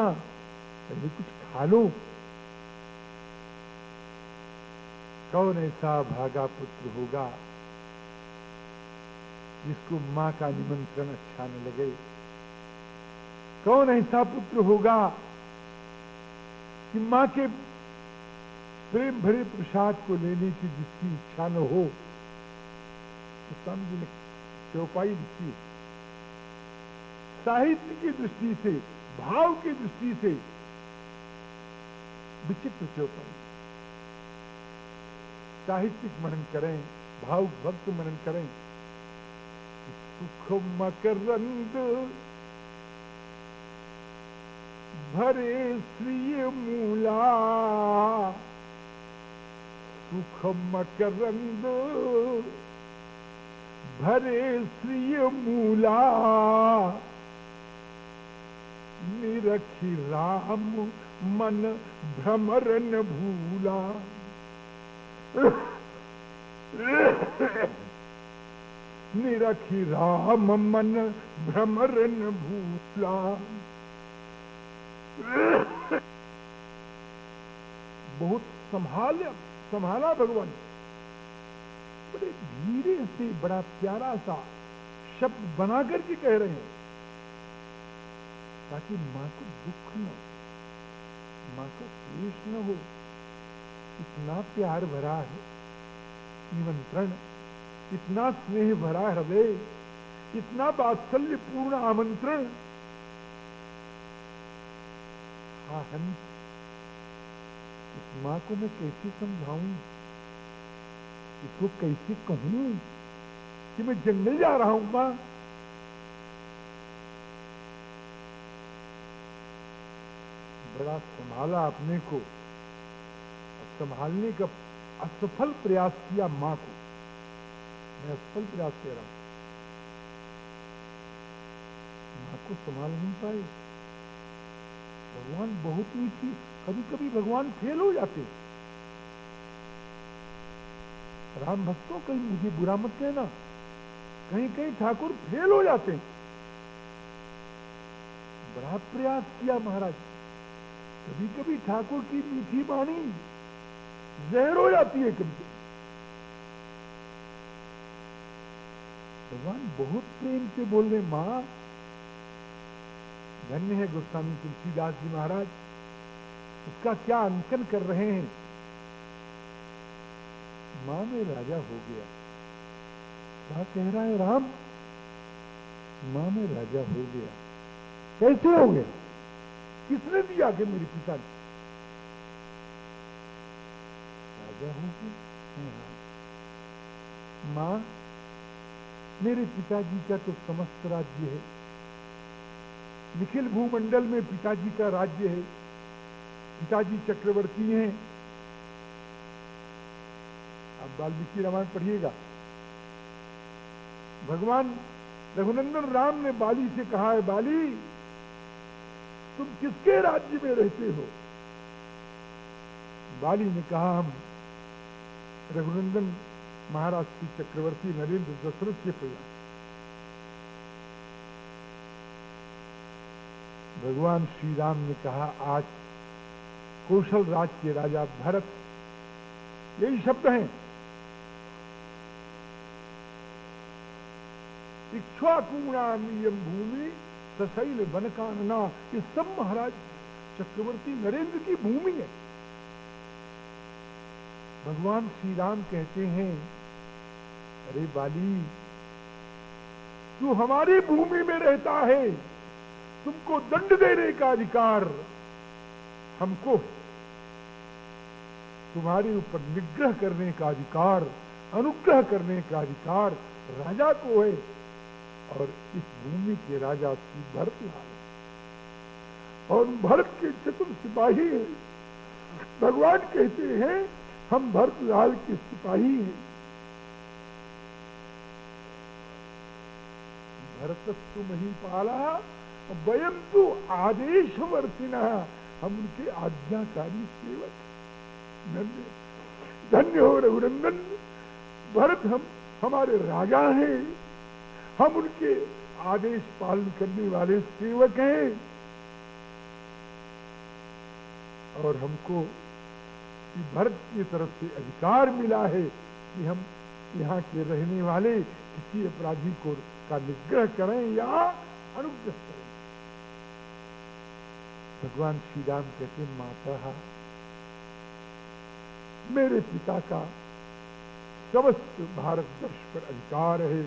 पहले कुछ खा लो। कौन ऐसा भागा पुत्र होगा जिसको मां का निमंत्रण अच्छा न लगे? कौन ऐसा पुत्र होगा कि मां के प्रेम भरे प्रसाद को लेने की जिसकी इच्छा न हो? तो स्वामी जी ने चौपाई लिखी, साहित्य की दृष्टि से, भाव की दृष्टि से विचित्र चौपाई। साहित्यिक मनन करें, भाव भक्त मनन करें। सुख मकरंद भरे श्री मूला, सुख मकरंद भरे श्री मूला, निरखी राम मन भ्रमर न भूला। निरखी राम मन भ्रमर न भूला। बहुत संभाला भगवान, बड़े धीरे से बड़ा प्यारा सा शब्द बना करके कह रहे हैं, ताकि मां को दुख न हो, मां को क्लेश न हो। इतना प्यार भरा है निमंत्रण, इतना स्नेह भरा हृदय, इतना वात्सल्य पूर्ण आमंत्रण। हाँ हंस, इस मां को मैं कैसे समझाऊं, इसको कैसे कहूं कि मैं जंगल जा रहा हूं? मां बड़ा संभाला अपने को, संभालने का असफल प्रयास किया मां को। मैं असफल प्रयास कर रहा हूं, मां को संभाल नहीं पाए। भगवान बहुत मीठी, कभी कभी भगवान फेल हो जाते। राम भक्तों, कहीं मुझे बुरा मत कहना, कहीं कहीं ठाकुर फेल हो जाते। बड़ा प्रयास किया महाराज, कभी कभी ठाकुर की मीठी वाणी जहर हो जाती है कभी कभी। भगवान बहुत प्रेम से बोल रहे, मां धन्य है गोस्वामी तुलसीदास जी महाराज, उसका क्या अंकन कर रहे हैं। मां में राजा हो गया। क्या कह रहा है राम? मां में राजा हो गया। कैसे हो गया? किसने दिया कि मेरे पिता ने? राजा हो गया। मां, मेरे पिताजी का तो समस्त राज्य है, निखिल भूमंडल में पिताजी का राज्य है, पिताजी चक्रवर्ती हैं। आप वाल्मीकि रामायण पढ़िएगा। भगवान रघुनंदन राम ने बाली से कहा है, बाली तुम किसके राज्य में रहते हो? बाली ने कहा, हम रघुनंदन महाराज की चक्रवर्ती नरेंद्र दशरथ के प्रजा। भगवान श्री राम ने कहा, आज कौशल राज के राजा भरत, यही शब्द हैं, इक्ष्वाकुणामीयम भूमि सशैल वनकानना, ये सब महाराज चक्रवर्ती नरेंद्र की भूमि है। भगवान श्री राम कहते हैं, अरे बाली तू हमारी भूमि में रहता है, तुमको दंड देने का अधिकार हमको, तुम्हारे ऊपर निग्रह करने का अधिकार, अनुग्रह करने का अधिकार राजा को है। और इस भूमि के राजा श्री भरतलाल, और भरत के चतुर सिपाही हैं। भगवान कहते हैं, हम भरतलाल के सिपाही हैं। भरतस्तु महीपाला वयम तो आदेशवर्तिना, हम उनके आज्ञाकारी सेवक। धन्य धन्य हो रघुनंदन, भरत हमारे राजा हैं, हम उनके आदेश पालन करने वाले सेवक हैं। और हमको भरत की तरफ से अधिकार मिला है कि हम यहाँ के रहने वाले किसी अपराधी को का निग्रह करें या अनुग्रह करें। भगवान श्री राम कहते, माता मेरे पिता का समस्त भारतवर्ष पर अधिकार है।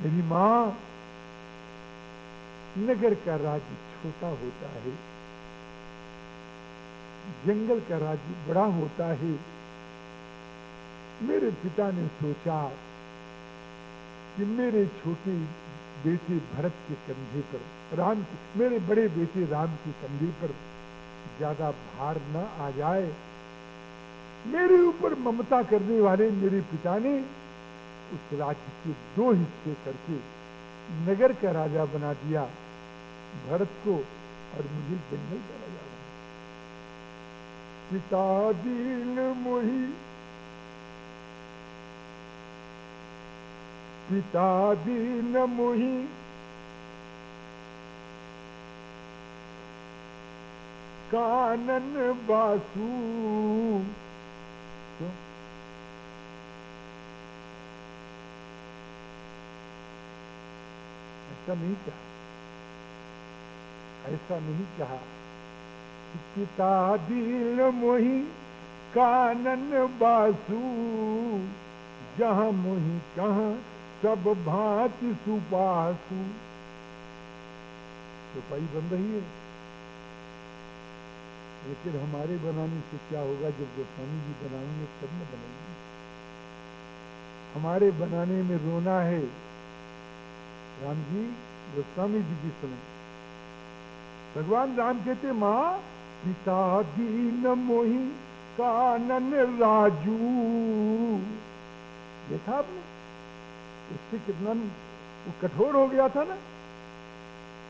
मेरी मां, नगर का राज्य छोटा होता है, जंगल का राज्य बड़ा होता है। मेरे पिता ने सोचा कि मेरे छोटे बेटे भरत के कंधे पर, राम के, मेरे बड़े बेटे राम के कंधे पर ज्यादा भार न आ जाए। मेरे ऊपर ममता करने वाले मेरे पिता ने उस राज्य के 2 हिस्से करके नगर का राजा बना दिया भरत को, और मुझे जंगल का राजा बना। पिता दीन मोहि, पिता दीन मोहि, कानन बासु। क्यों? ऐसा नहीं कहा, ऐसा नहीं कहा। पिता दीन मोहि कानन बासु, जहां मोहि कहां सब भांति सुपासु। चौपाई बन रही है, लेकिन हमारे बनाने से क्या होगा? जब गोस्वामी जी बनाएंगे तब न बनेंगे। हमारे बनाने में रोना है। राम जी गोस्वामी जी की सुने। भगवान राम कहते, मां पिता दीन मोहि कानन राजू। देखा आपने, उससे कितना वो कठोर हो गया था ना।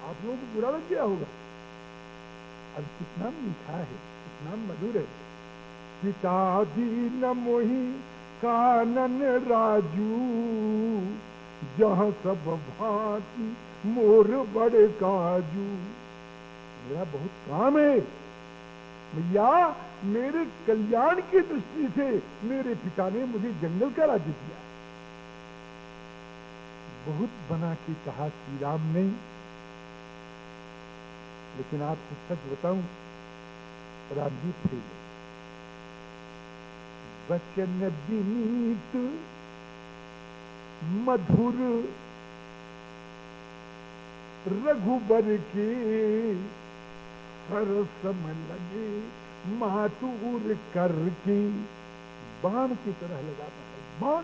आप लोगों को बुरा लग गया होगा, अब कितना मीठा है, कितना मधुर है। पिता दीन मोहि कानन राजू, जहां सब भांति मोर बड़े काजू। मेरा बहुत काम है भैया, मेरे कल्याण की दृष्टि से मेरे पिता ने मुझे जंगल का राज्य दिया। बहुत बना के कहा श्री राम ने, लेकिन आपको सच बताऊं, राम जी फेल। वचन विनीत मधुर रघुबर के, सरसम लगे मातुर करके। बाण की तरह लगाता है, बाण।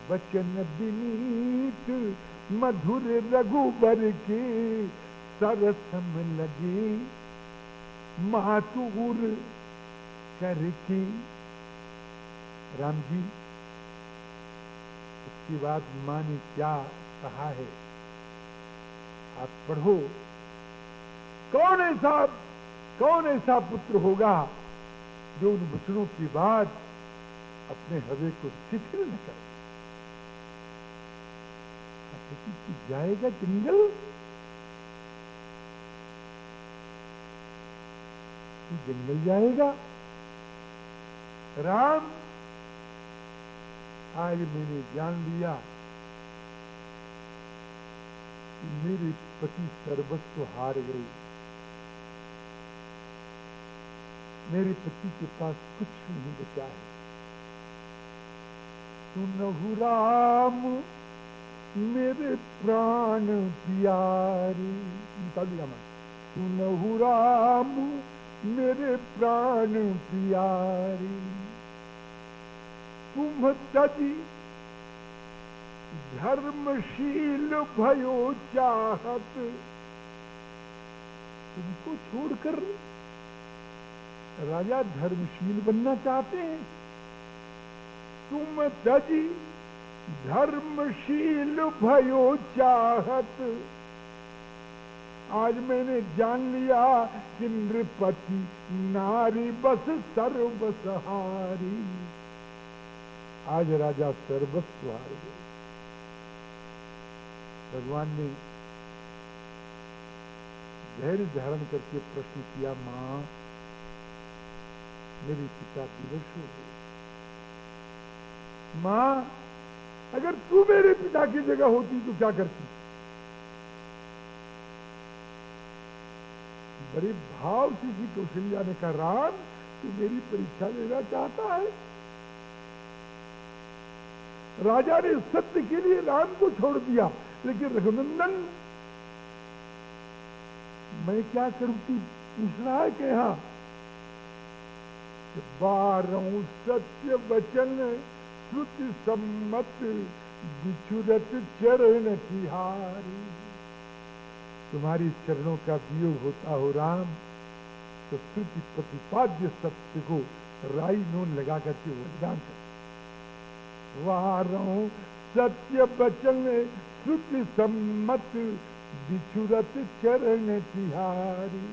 वचन विनीत मधुर रघुबर के, सरसम लगे मातुर करके। राम जी, इसकी बात मां ने क्या कहा है आप पढ़ो। कौन ऐसा पुत्र होगा जो उन वचनों के बाद अपने हृदय को शिथिल न करे। जाएगा जंगल, जंगल जाएगा। राम, आज मैंने जान लिया कि मेरे पति सर्वस्व हार गए। मेरे पति के पास कुछ नहीं बचा है। सुनहु राम मेरे प्राण प्यारे, सुनहु राम मेरे प्राण प्यारे, तुम तजी धर्मशील भयो चाहत। तुमको छोड़कर राजा धर्मशील बनना चाहते हैं। तुम तजी धर्मशील भयो चाहत। आज मैंने जान लिया कि नृपति नारी बस सर्वसहारी। आज राजा सर्वस्व हार गए। भगवान ने धैर्य धारण करके प्रश्न किया, मां, मेरे पिता विवश हो गए। मां, अगर तू मेरे पिता की जगह होती तो क्या करती? बड़े भाव से श्री कौशल्या ने कहा, राम, तू मेरी परीक्षा लेना चाहता है? राजा ने सत्य के लिए राम को छोड़ दिया, लेकिन रघुनंदन, मैं क्या करूं? तू पूछ रहा है कि यहां 12 सत्य वचन श्रुति सम्मत बिछुरत चरण तिहारी। तुम्हारी चरणों का वियोग होता हो राम, तो श्रुति प्रतिपाद्य सत्य को राई नून लगा करके वरदान कर। 12 सत्य वचन श्रुति सम्मत बिछुरत चरण तिहारी।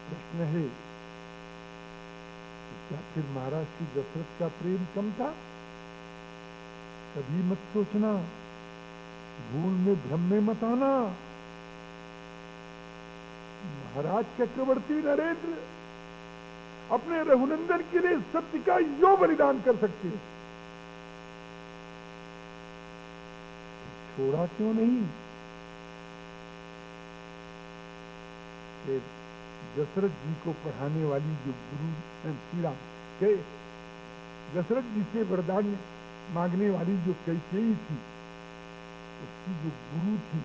प्रश्न है, क्या फिर महाराज श्री दशरथ का प्रेम कम था? कभी मत सोचना, भूल में भ्रम में मत आना। महाराज चक्रवर्ती नरेंद्र अपने रघुनंदन के लिए सत्य का यो बलिदान कर सकते हैं, छोड़ा क्यों नहीं? दशरथ जी को पढ़ाने वाली जो गुरु श्री राम के, दशरथ जी से वरदान मांगने वाली जो कैकेयी थी, उसकी जो गुरु थी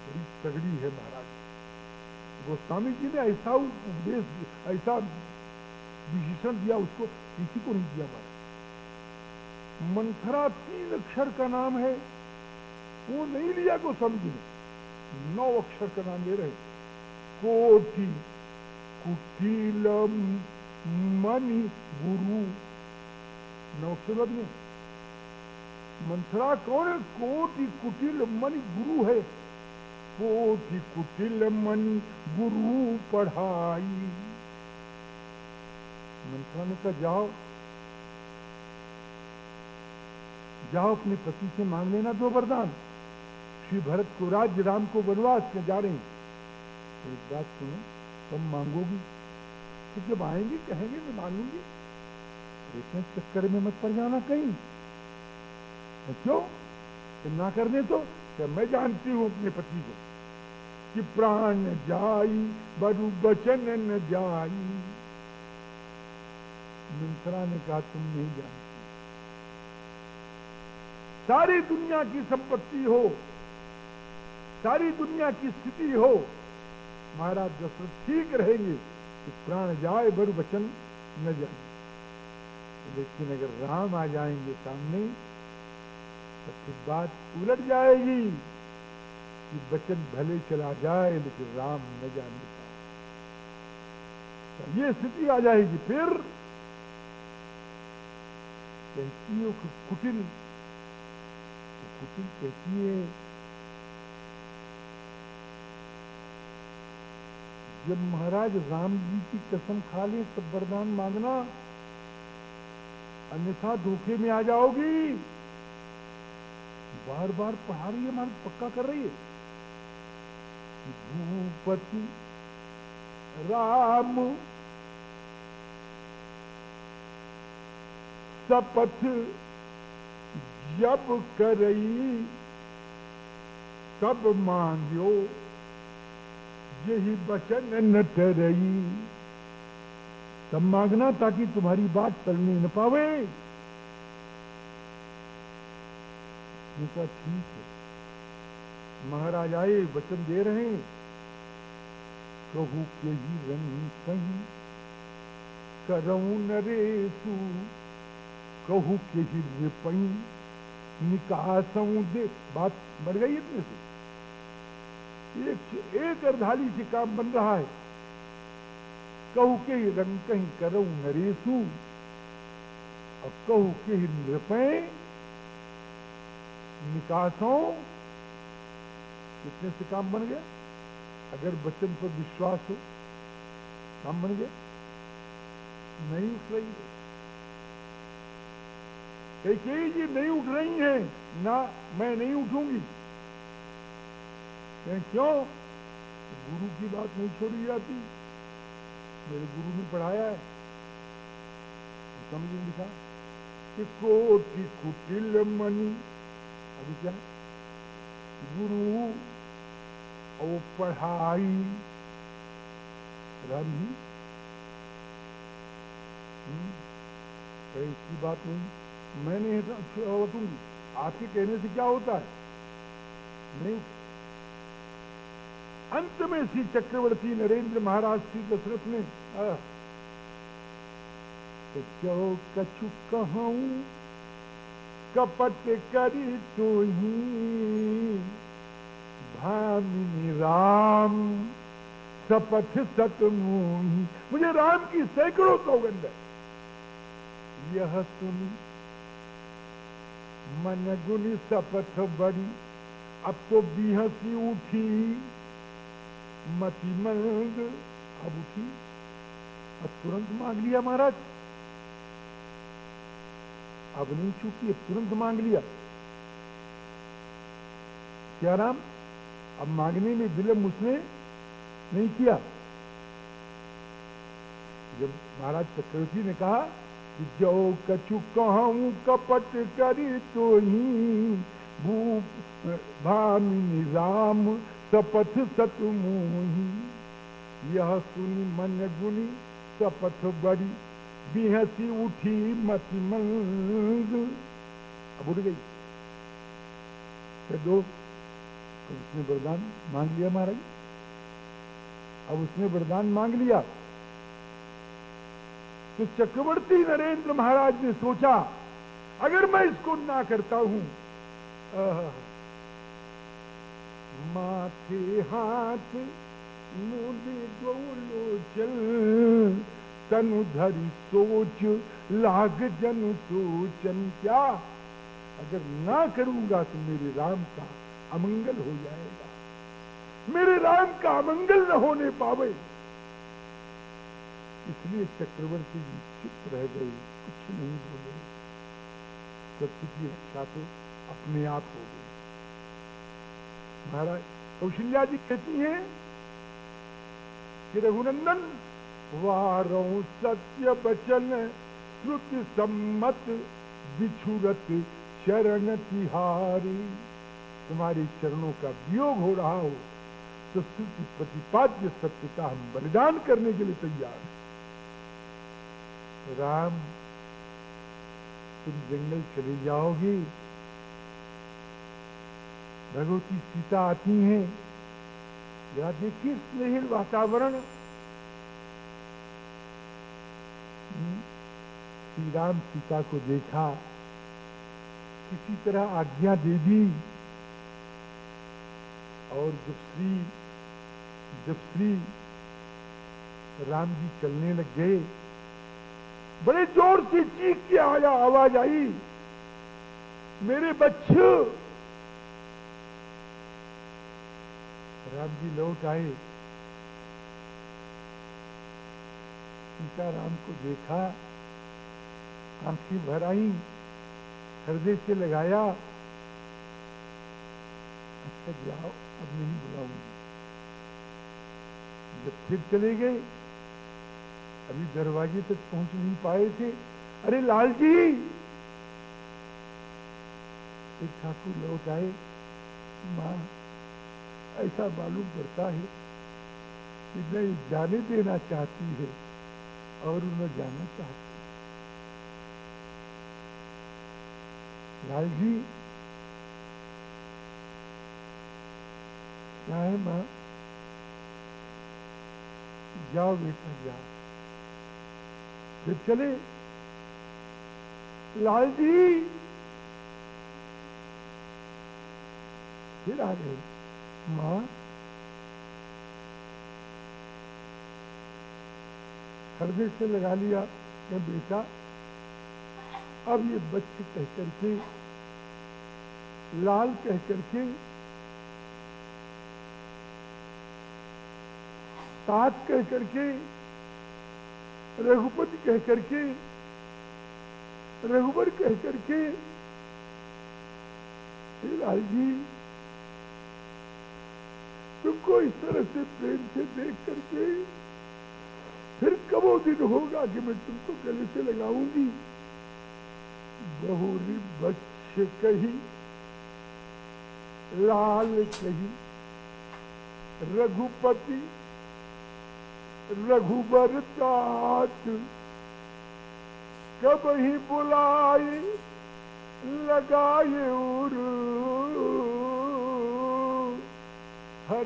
बड़ी तगड़ी है महाराज। गोस्वामी जी ने ऐसा उपदेश, ऐसा विशेषण दिया, उसको किसी को नहीं दिया महाराज। मंथरा 3 अक्षर का नाम है, वो नहीं लिया गोस्वामी जी ने, 9 अक्षर का नाम ले रहे। कोटि कुटिल मणि गुरु, 9 अक्षर में। मंथरा कौन है? कोटि कुटिल मणि गुरु है। कोटि कुटिल मणि गुरु पढ़ाई। मंथरा ने कहा, जाओ जाओ अपने पति से मांग लेना 2 वरदान। श्री भरत को राज्य, राम को वनवास में जा रहे हैं। तो एक बात सुनो, तुम मांगोगी तो जब आएंगे कहेंगे मैं मांगूंगी, इतने चक्कर में मत पड़ जाना कहीं। क्यों कि ना करने तो क्या मैं जानती हूं अपने पति को कि प्राण जाई बरु बचन न जाई। मिंत्रा ने कहा तुम नहीं जानती, सारी दुनिया की संपत्ति हो, सारी दुनिया की स्थिति हो, महाराज दशरथ ठीक रहेंगे कि प्राण जाए बर वचन न जाए। लेकिन अगर राम आ जाएंगे सामने तो फिर बात उलट जाएगी कि वचन भले चला जाए लेकिन राम न जाने पाए। ये स्थिति आ जाएगी। फिर कहती हो कुटिल, कुटिल कहती है जब महाराज राम जी की कसम खा ले तब वरदान मांगना, अन्यथा धोखे में आ जाओगी। बार बार पढ़ा रही है, मान पक्का कर रही है। भूपति राम शपथ जब करई तब मांग्यो यही वचन न टरई। तब मांगना ताकि तुम्हारी बात टलने न पावे। उनका ठीक है, महाराज आए वचन दे रहे हैं। कहू के ही रंग कहीं करऊं नरेशु, कहू के ही रिपई निकासऊं दे। बात बढ़ गई इतने से, एक अर्धाली से काम बन रहा है। कहू के ही रंग कहीं करऊं नरेशु, और कहू के ही नृपय निकासों। कितने से काम बन गया? अगर वचन पर विश्वास हो काम बन गया। नहीं उठ रही है कैकेयी जी, नहीं उठ रही है ना, मैं नहीं उठूंगी। क्यों? गुरु की बात नहीं छोड़ी जाती। मेरे गुरु ने पढ़ाया है, समझ लिखा कि कोटि कुटिल मणि। अभी क्या गुरु और पढ़ाई राम जी, इसकी बात नहीं, मैं नहीं उठूंगी। आपके कहने से क्या होता है? नहीं। अंत में श्री चक्रवर्ती नरेंद्र महाराज श्री दशरथ ने जो कछु कहूं कपट करी तो ही, भामिनी राम शपथ सत मोही। मुझे राम की सैकड़ों सौगंध है। यह सुनी मन गुनी शपथ बड़ी, अब तो बिहसी उठी मति मंद। अब उठी, अब तुरंत मांग लिया महाराज। अब नहीं चूकी, तुरंत मांग लिया। क्या राम? अब मांगने में विलंब उसने नहीं किया। जब महाराज चक्रवर्ती ने कहा कि जो कछु कहूं कपट करी तो ही, भूप भामिनी राम शपथ सत मोही। यह सुनी मन गुनी शपथ बड़ी, बिहसी उठी मति मंद। अब उठ गई। दो उसने वरदान मांग लिया महाराज। अब उसने वरदान मांग लिया तो चक्रवर्ती नरेंद्र महाराज ने सोचा अगर मैं इसको ना करता हूं, माथे हाथ मुझे बोलो चल, तनु धरी सोच लाग जन सोचन। क्या अगर ना करूंगा तो मेरे राम का अमंगल हो जाएगा, मेरे राम का अमंगल न होने पावे। इसलिए चक्रवर्ती जी चुप रह गए, कुछ नहीं बोले। सत्य की रक्षा तो अपने आप हो गई। महाराज कौशल्या जी कहती हैं कि रघुनंदन वारों सत्य बचन श्रुति सम्मत बिछुरत चरण तिहारी। तुम्हारे चरणों का वियोग हो रहा हो तो श्रुति प्रतिपाद्य सत्य का हम बलिदान करने के लिए तैयार हैं। राम तुम जंगल चले जाओगे, भगवती सीता आती हैं, जरा देखिए स्नेहिल वातावरण। श्री राम सीता को देखा, किसी तरह आज्ञा दे दी, और जब श्री राम जी चलने लग गए, बड़े जोर से चीख के आवाज आई, मेरे बच्चों। राम जी लौट आए, सीता राम को देखा, आंखें भर आई, हृदय से लगाया, अच्छा जाओ अब नहीं बुलाऊंगी। जब फिर चले गए, अभी दरवाजे तक पहुंच नहीं पाए थे, अरे लाल जी। एक ठाकुर लौट आए, मां ऐसा मालूम पड़ता है कि नहीं जाने देना चाहती है और न जाना चाहती। लाल जी क्या है मां? जाओ बेटा जाओ। फिर चले, लाल जी फिर आ गए, मां हृदय से लगा लिया कि बेटा अब ये बच्चे कह करके, लाल कह करके, तात कह करके, रघुपति कह करके, रघुवर कह करके, लाल जी तुमको इस तरह से प्रेम से देख करके फिर कब वो दिन होगा कि मैं तुमको गले से लगाऊंगी। बहुरी बच्चे कही, लाल कही, रघुपति रघुबर तात, कब ही बुलाए लगाए उर,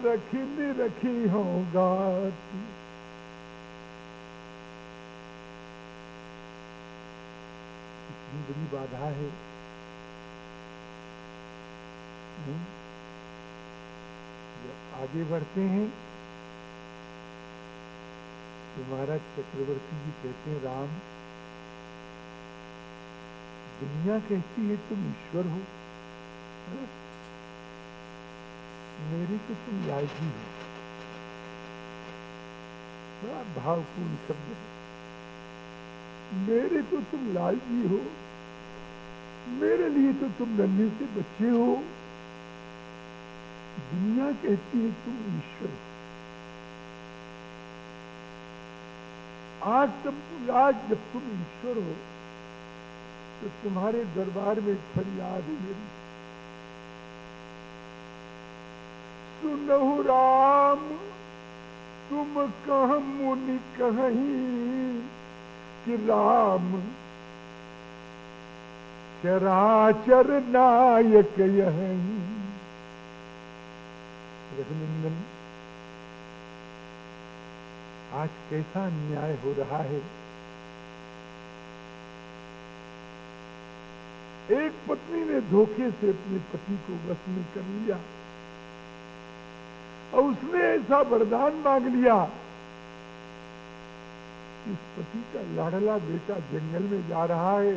रखी निरखी होगा। इतनी बड़ी बाधा है। जब आगे बढ़ते हैं तो महाराज चक्रवर्ती जी कहते हैं, राम दुनिया कहती है तुम ईश्वर हो, मेरी तो तुम लाल जी हो। बड़ा भावपूर्ण शब्द है। मेरे तो तुम लाल जी हो, मेरे लिए तो तुम नन्हे से बच्चे हो। दुनिया कहती है तुम ईश्वर हो। आज जब तुम ईश्वर हो तो तुम्हारे दरबार में फरियाद है मेरी, सुनहु राम तुम कह मुनि कहीं, कि राम चराचर नायक यहीं। रघुनंदन आज कैसा अन्याय हो रहा है। एक पत्नी ने धोखे से अपने पति को वश में कर लिया और उसने ऐसा वरदान मांग लिया, इस पति का लाडला बेटा जंगल में जा रहा है,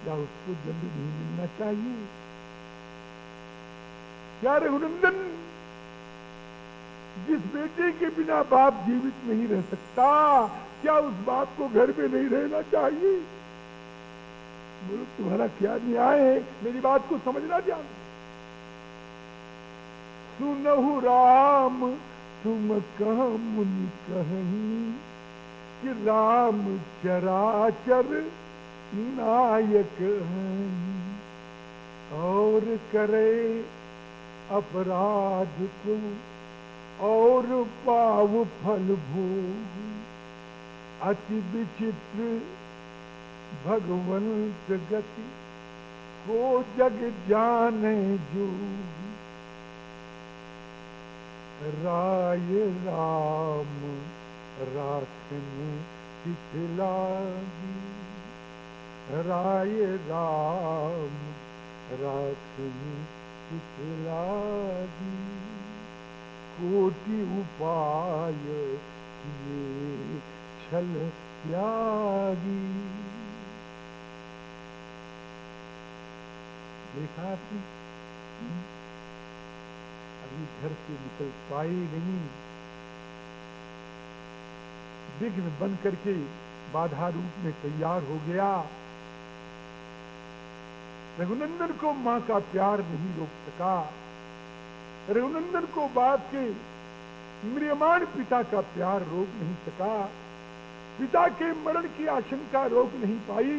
क्या उसको दंड नहीं मिलना चाहिए? क्या रघुनंदन, जिस बेटे के बिना बाप जीवित नहीं रह सकता, क्या उस बाप को घर में नहीं रहना चाहिए? बोलो तुम्हारा क्या न्याय है, मेरी बात को समझना ध्यान। सुनहु राम तुम कहाँ मुनि कहीं, कि राम चराचर नायक हैं, और करे अपराध को और पाव फल भोग, अति विचित्र भगवंत गति को जग जाने जो, राय राम राखने चितलागी, राय राम राखने चितलागी, कोटि उपाय किए छल त्यागी। देखा आपने, अभी घर से निकल पाए नहीं, विघ्न बन करके बाधा रूप में तैयार हो गया। रघुनंदन को मां का प्यार नहीं रोक सका, रघुनंदन को बाप के म्रियमाण पिता का प्यार रोक नहीं सका, पिता के मरण की आशंका रोक नहीं पाई।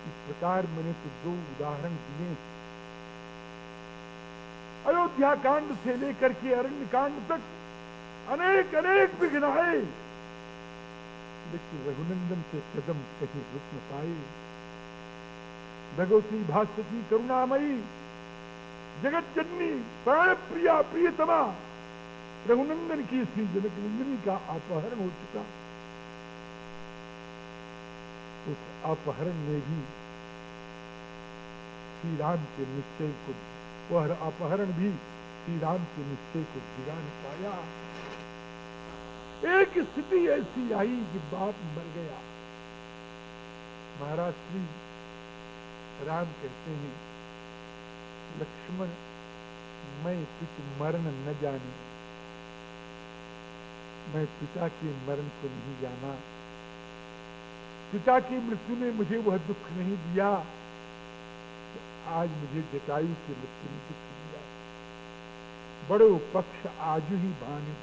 इस प्रकार मैंने तो दो उदाहरण दिए, अयोध्या कांड से लेकर के अरण्य कांड तक अनेक अनेक विघ्न आए, लेकिन रघुनंदन के कदम कहीं रुक न पाए। भगवती भास्वती करुणामयी जगत जननी प्राण प्रिया प्रियतमा रघुनंदन की श्री जनक नंदिनी का अपहरण हो चुका। उस अपहरण में भी श्री राम के निश्चय को, वह अपहरण भी श्री राम के निश्चय को गिरा न पाया। एक स्थिति ऐसी आई कि बाप मर गया। महाराज श्री राम कहते हैं, लक्ष्मण मैं कुछ मरण न जाने, मैं पिता के मरण को नहीं जाना, पिता की मृत्यु ने मुझे वह दुख नहीं दिया, आज मुझे जटायु की मृत्यु ने दुख दिया। बड़ो पक्ष आज ही भाने,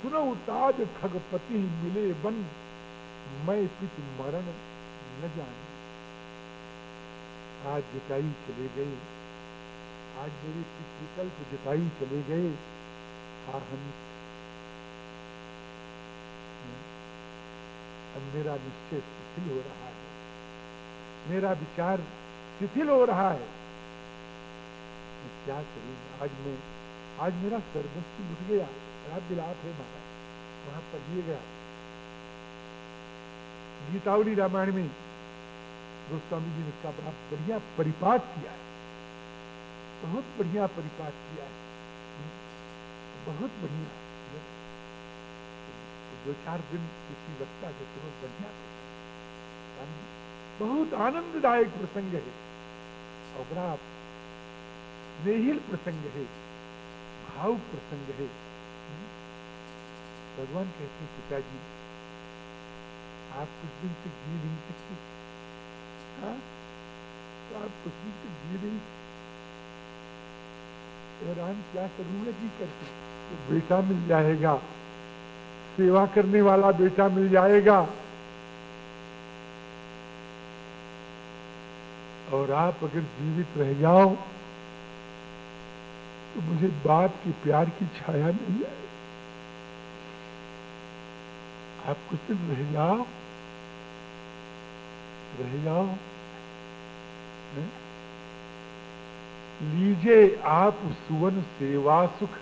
सुनहु ताज खगपति मिले बन, मैं पित मरण न जाने। आज जटायु चले गए, आज मेरे पितृकल्प जटायु चले गए, और अब मेरा निश्चय शिथिल हो रहा है, मेरा विचार शिथिल हो रहा है, मैं क्या करूं। आज मेरा सर्वस्व लुट गया। रात विलाप है महाराज, वहां पढ़िए गया गीतावली रामायण में गोस्वामी जी ने इसका बड़ा बढ़िया परिपाठ किया है, बहुत बढ़िया परिपाठ किया है, बहुत बढ़िया। दो चार दिन किसी वक्ता के तो बढ़िया, बहुत आनंददायक प्रसंग है और बड़ा स्नेहिल प्रसंग है, भाव प्रसंग है। भगवान कहते हैं, पिताजी आप कुछ दिन तक जी नहीं सकते, हाँ तो आप कुछ दिन तक जी नहीं, राम क्या करूंगा जी करके, तो बेटा मिल जाएगा, सेवा करने वाला बेटा मिल जाएगा, और आप अगर जीवित रह जाओ तो मुझे बाप के प्यार की छाया मिल जाए। आप कुछ दिन रह जाओ, लीजिए आप सुवन सेवा सुख,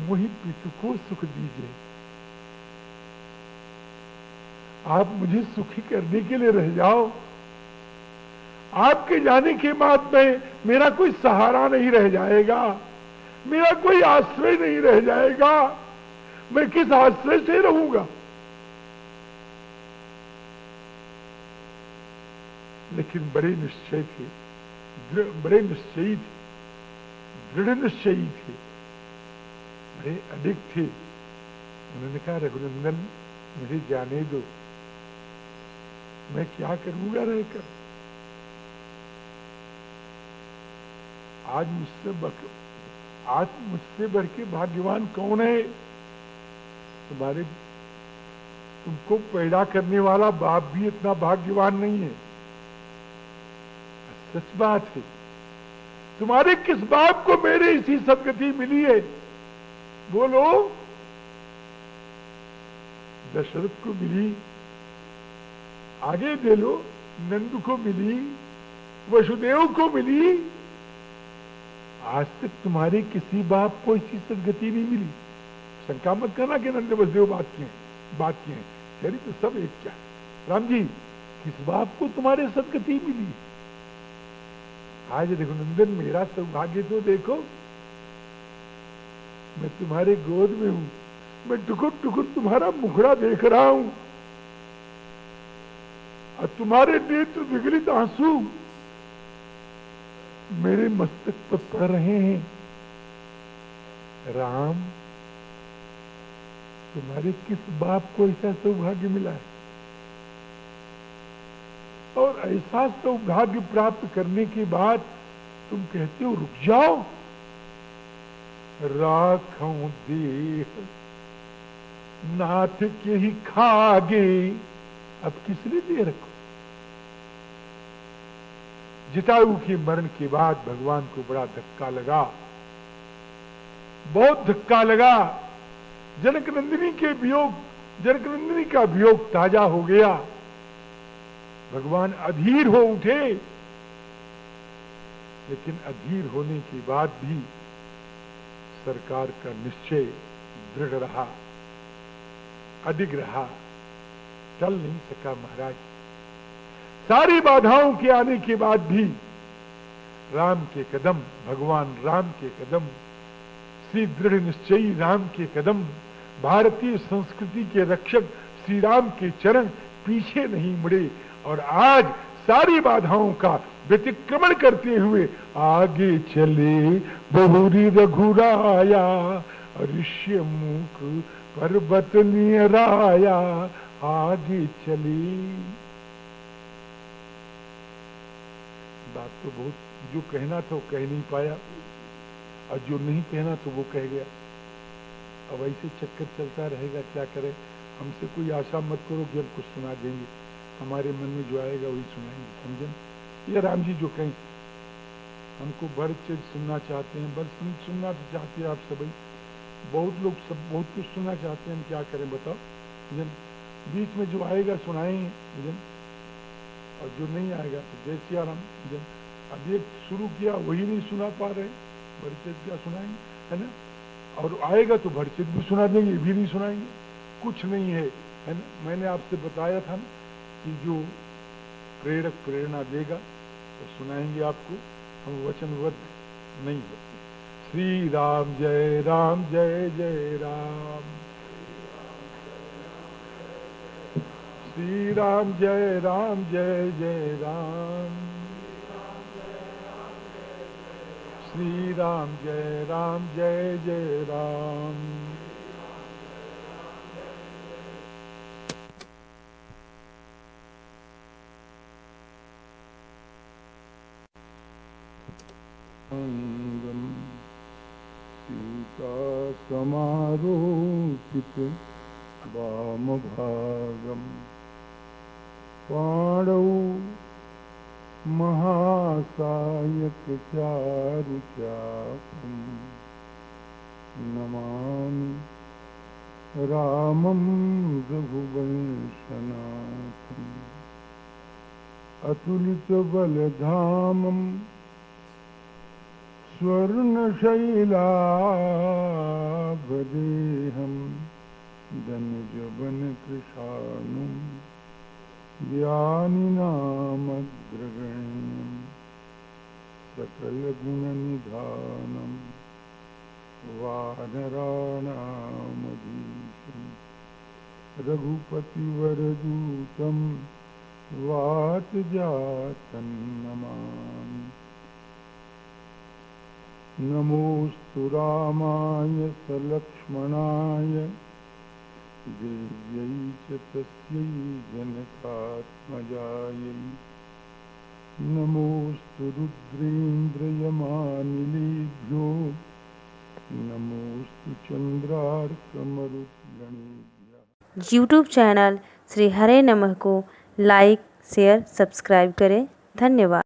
मुहि पितु को सुख दीजिए। आप मुझे सुखी करने के लिए रह जाओ। आपके जाने के बाद में मेरा कोई सहारा नहीं रह जाएगा, मेरा कोई आश्रय नहीं रह जाएगा, मैं किस आश्रय से रहूंगा। लेकिन बड़े निश्चय थे, बड़े निश्चयी थे, दृढ़ निश्चयी थे, बड़े अडिग थे, उन्होंने कहा, रघुनंदन मुझे जाने दो, मैं क्या करूंगा रहकर। आज मुझसे बढ़ के भाग्यवान कौन है? तुमको पैदा करने वाला बाप भी इतना भाग्यवान नहीं है। सच बात है। तुम्हारे किस बाप को मेरे इसी सदगति मिली है? बोलो। दशरथ को मिली, आगे दे लो, नंद को मिली, वसुदेव को मिली। आज तक तुम्हारे किसी बाप को इसी सदगति नहीं मिली। शंका मत करना कि नंद वसुदेव बात की है। चरित्र सब एक क्या। राम जी, किस बाप को तुम्हारे सदगति मिली? आज रघुनंदन मेरा सौभाग्य तो देखो, मैं तुम्हारे गोद में हूं, मैं टुकुर टुकुर तुम्हारा मुखड़ा देख रहा हूं, और तुम्हारे नेत्र विगलित आंसू मेरे मस्तक पर पड़ रहे हैं। राम, तुम्हारे किस बाप को ऐसा सौभाग्य मिला है? और ऐसा सौभाग्य प्राप्त करने के बाद तुम कहते हो रुक जाओ। राखों देह नाथ के ही खागे, अब किस लिए दे रखो? जटायु के मरण के बाद भगवान को बड़ा धक्का लगा, बहुत धक्का लगा। जनकनंदिनी का वियोग ताजा हो गया। भगवान अधीर हो उठे, लेकिन अधीर होने के बाद भी सरकार का निश्चय दृढ़ रहा, अडिग रहा, चल नहीं सका महाराज। सारी बाधाओं के आने के बाद भी भगवान राम के कदम, श्री दृढ़ निश्चयी राम के कदम, भारतीय संस्कृति के रक्षक श्री राम के चरण पीछे नहीं मुड़े, और आज सारी बाधाओं का व्यतिक्रमण करते हुए आगे चले। बहुरी रघुराया ऋष्य मुख पर्वत नियराया, आगे चले। बात तो बहुत, जो कहना था वो कह नहीं पाया, और जो नहीं कहना तो वो कह गया। अब ऐसे चक्कर चलता रहेगा, क्या करें। हमसे कोई आशा मत करो कि हम कुछ सुना देंगे, हमारे मन में जो आएगा वही सुनाएंगे, समझे। ये राम जी जो कहें, हमको बड़ चीज सुनना चाहते हैं, बस सुनना तो चाहते हैं आप सभी। बहुत लोग बहुत कुछ सुनना चाहते हैं, हम क्या करें बताओ। जन बीच में जो आएगा सुनाएंगे, जन, और जो नहीं आएगा तो जय सिया राम। जन अब ये शुरू किया वही नहीं सुना पा रहे, बड़ी चीज क्या सुनाएंगे, है ना। और आएगा तो भरचित भी सुना देंगे, भी नहीं सुनाएंगे, कुछ नहीं है ना। मैंने आपसे बताया था ना कि जो प्रेरक प्रेरणा देगा तो सुनाएंगे आपको, हम वचनबद्ध नहीं होते। श्री राम जय राम, जय जय राम। श्री राम जय राम, जय जय राम। श्री राम जय राम, जय जय राम। अंगम सीता समारोपित वाम भागम, पाणौ महासायक चारु चापम, नमामि रामं रघुवंशनाथम्, अतुलित बलधामं स्वर्णशैलाभदेहं, धनुजवन कृशानुं ज्ञानिनामग्रगण्यं, सकलगुणनिधानं वानराणामधीशं, रघुपतिवरदूतं वातजातं नमामि। नमोस्तु रामाय सलक्ष्मणाय देव्यै च तस्यै जनकात्मजायै नमोऽस्तु रुद्रेन्द्रयमानिलेभ्यो नमोऽस्तु चन्द्रार्कमरुद्गणेभ्यः। यूट्यूब चैनल श्री हरे नमः को लाइक शेयर सब्सक्राइब करें। धन्यवाद।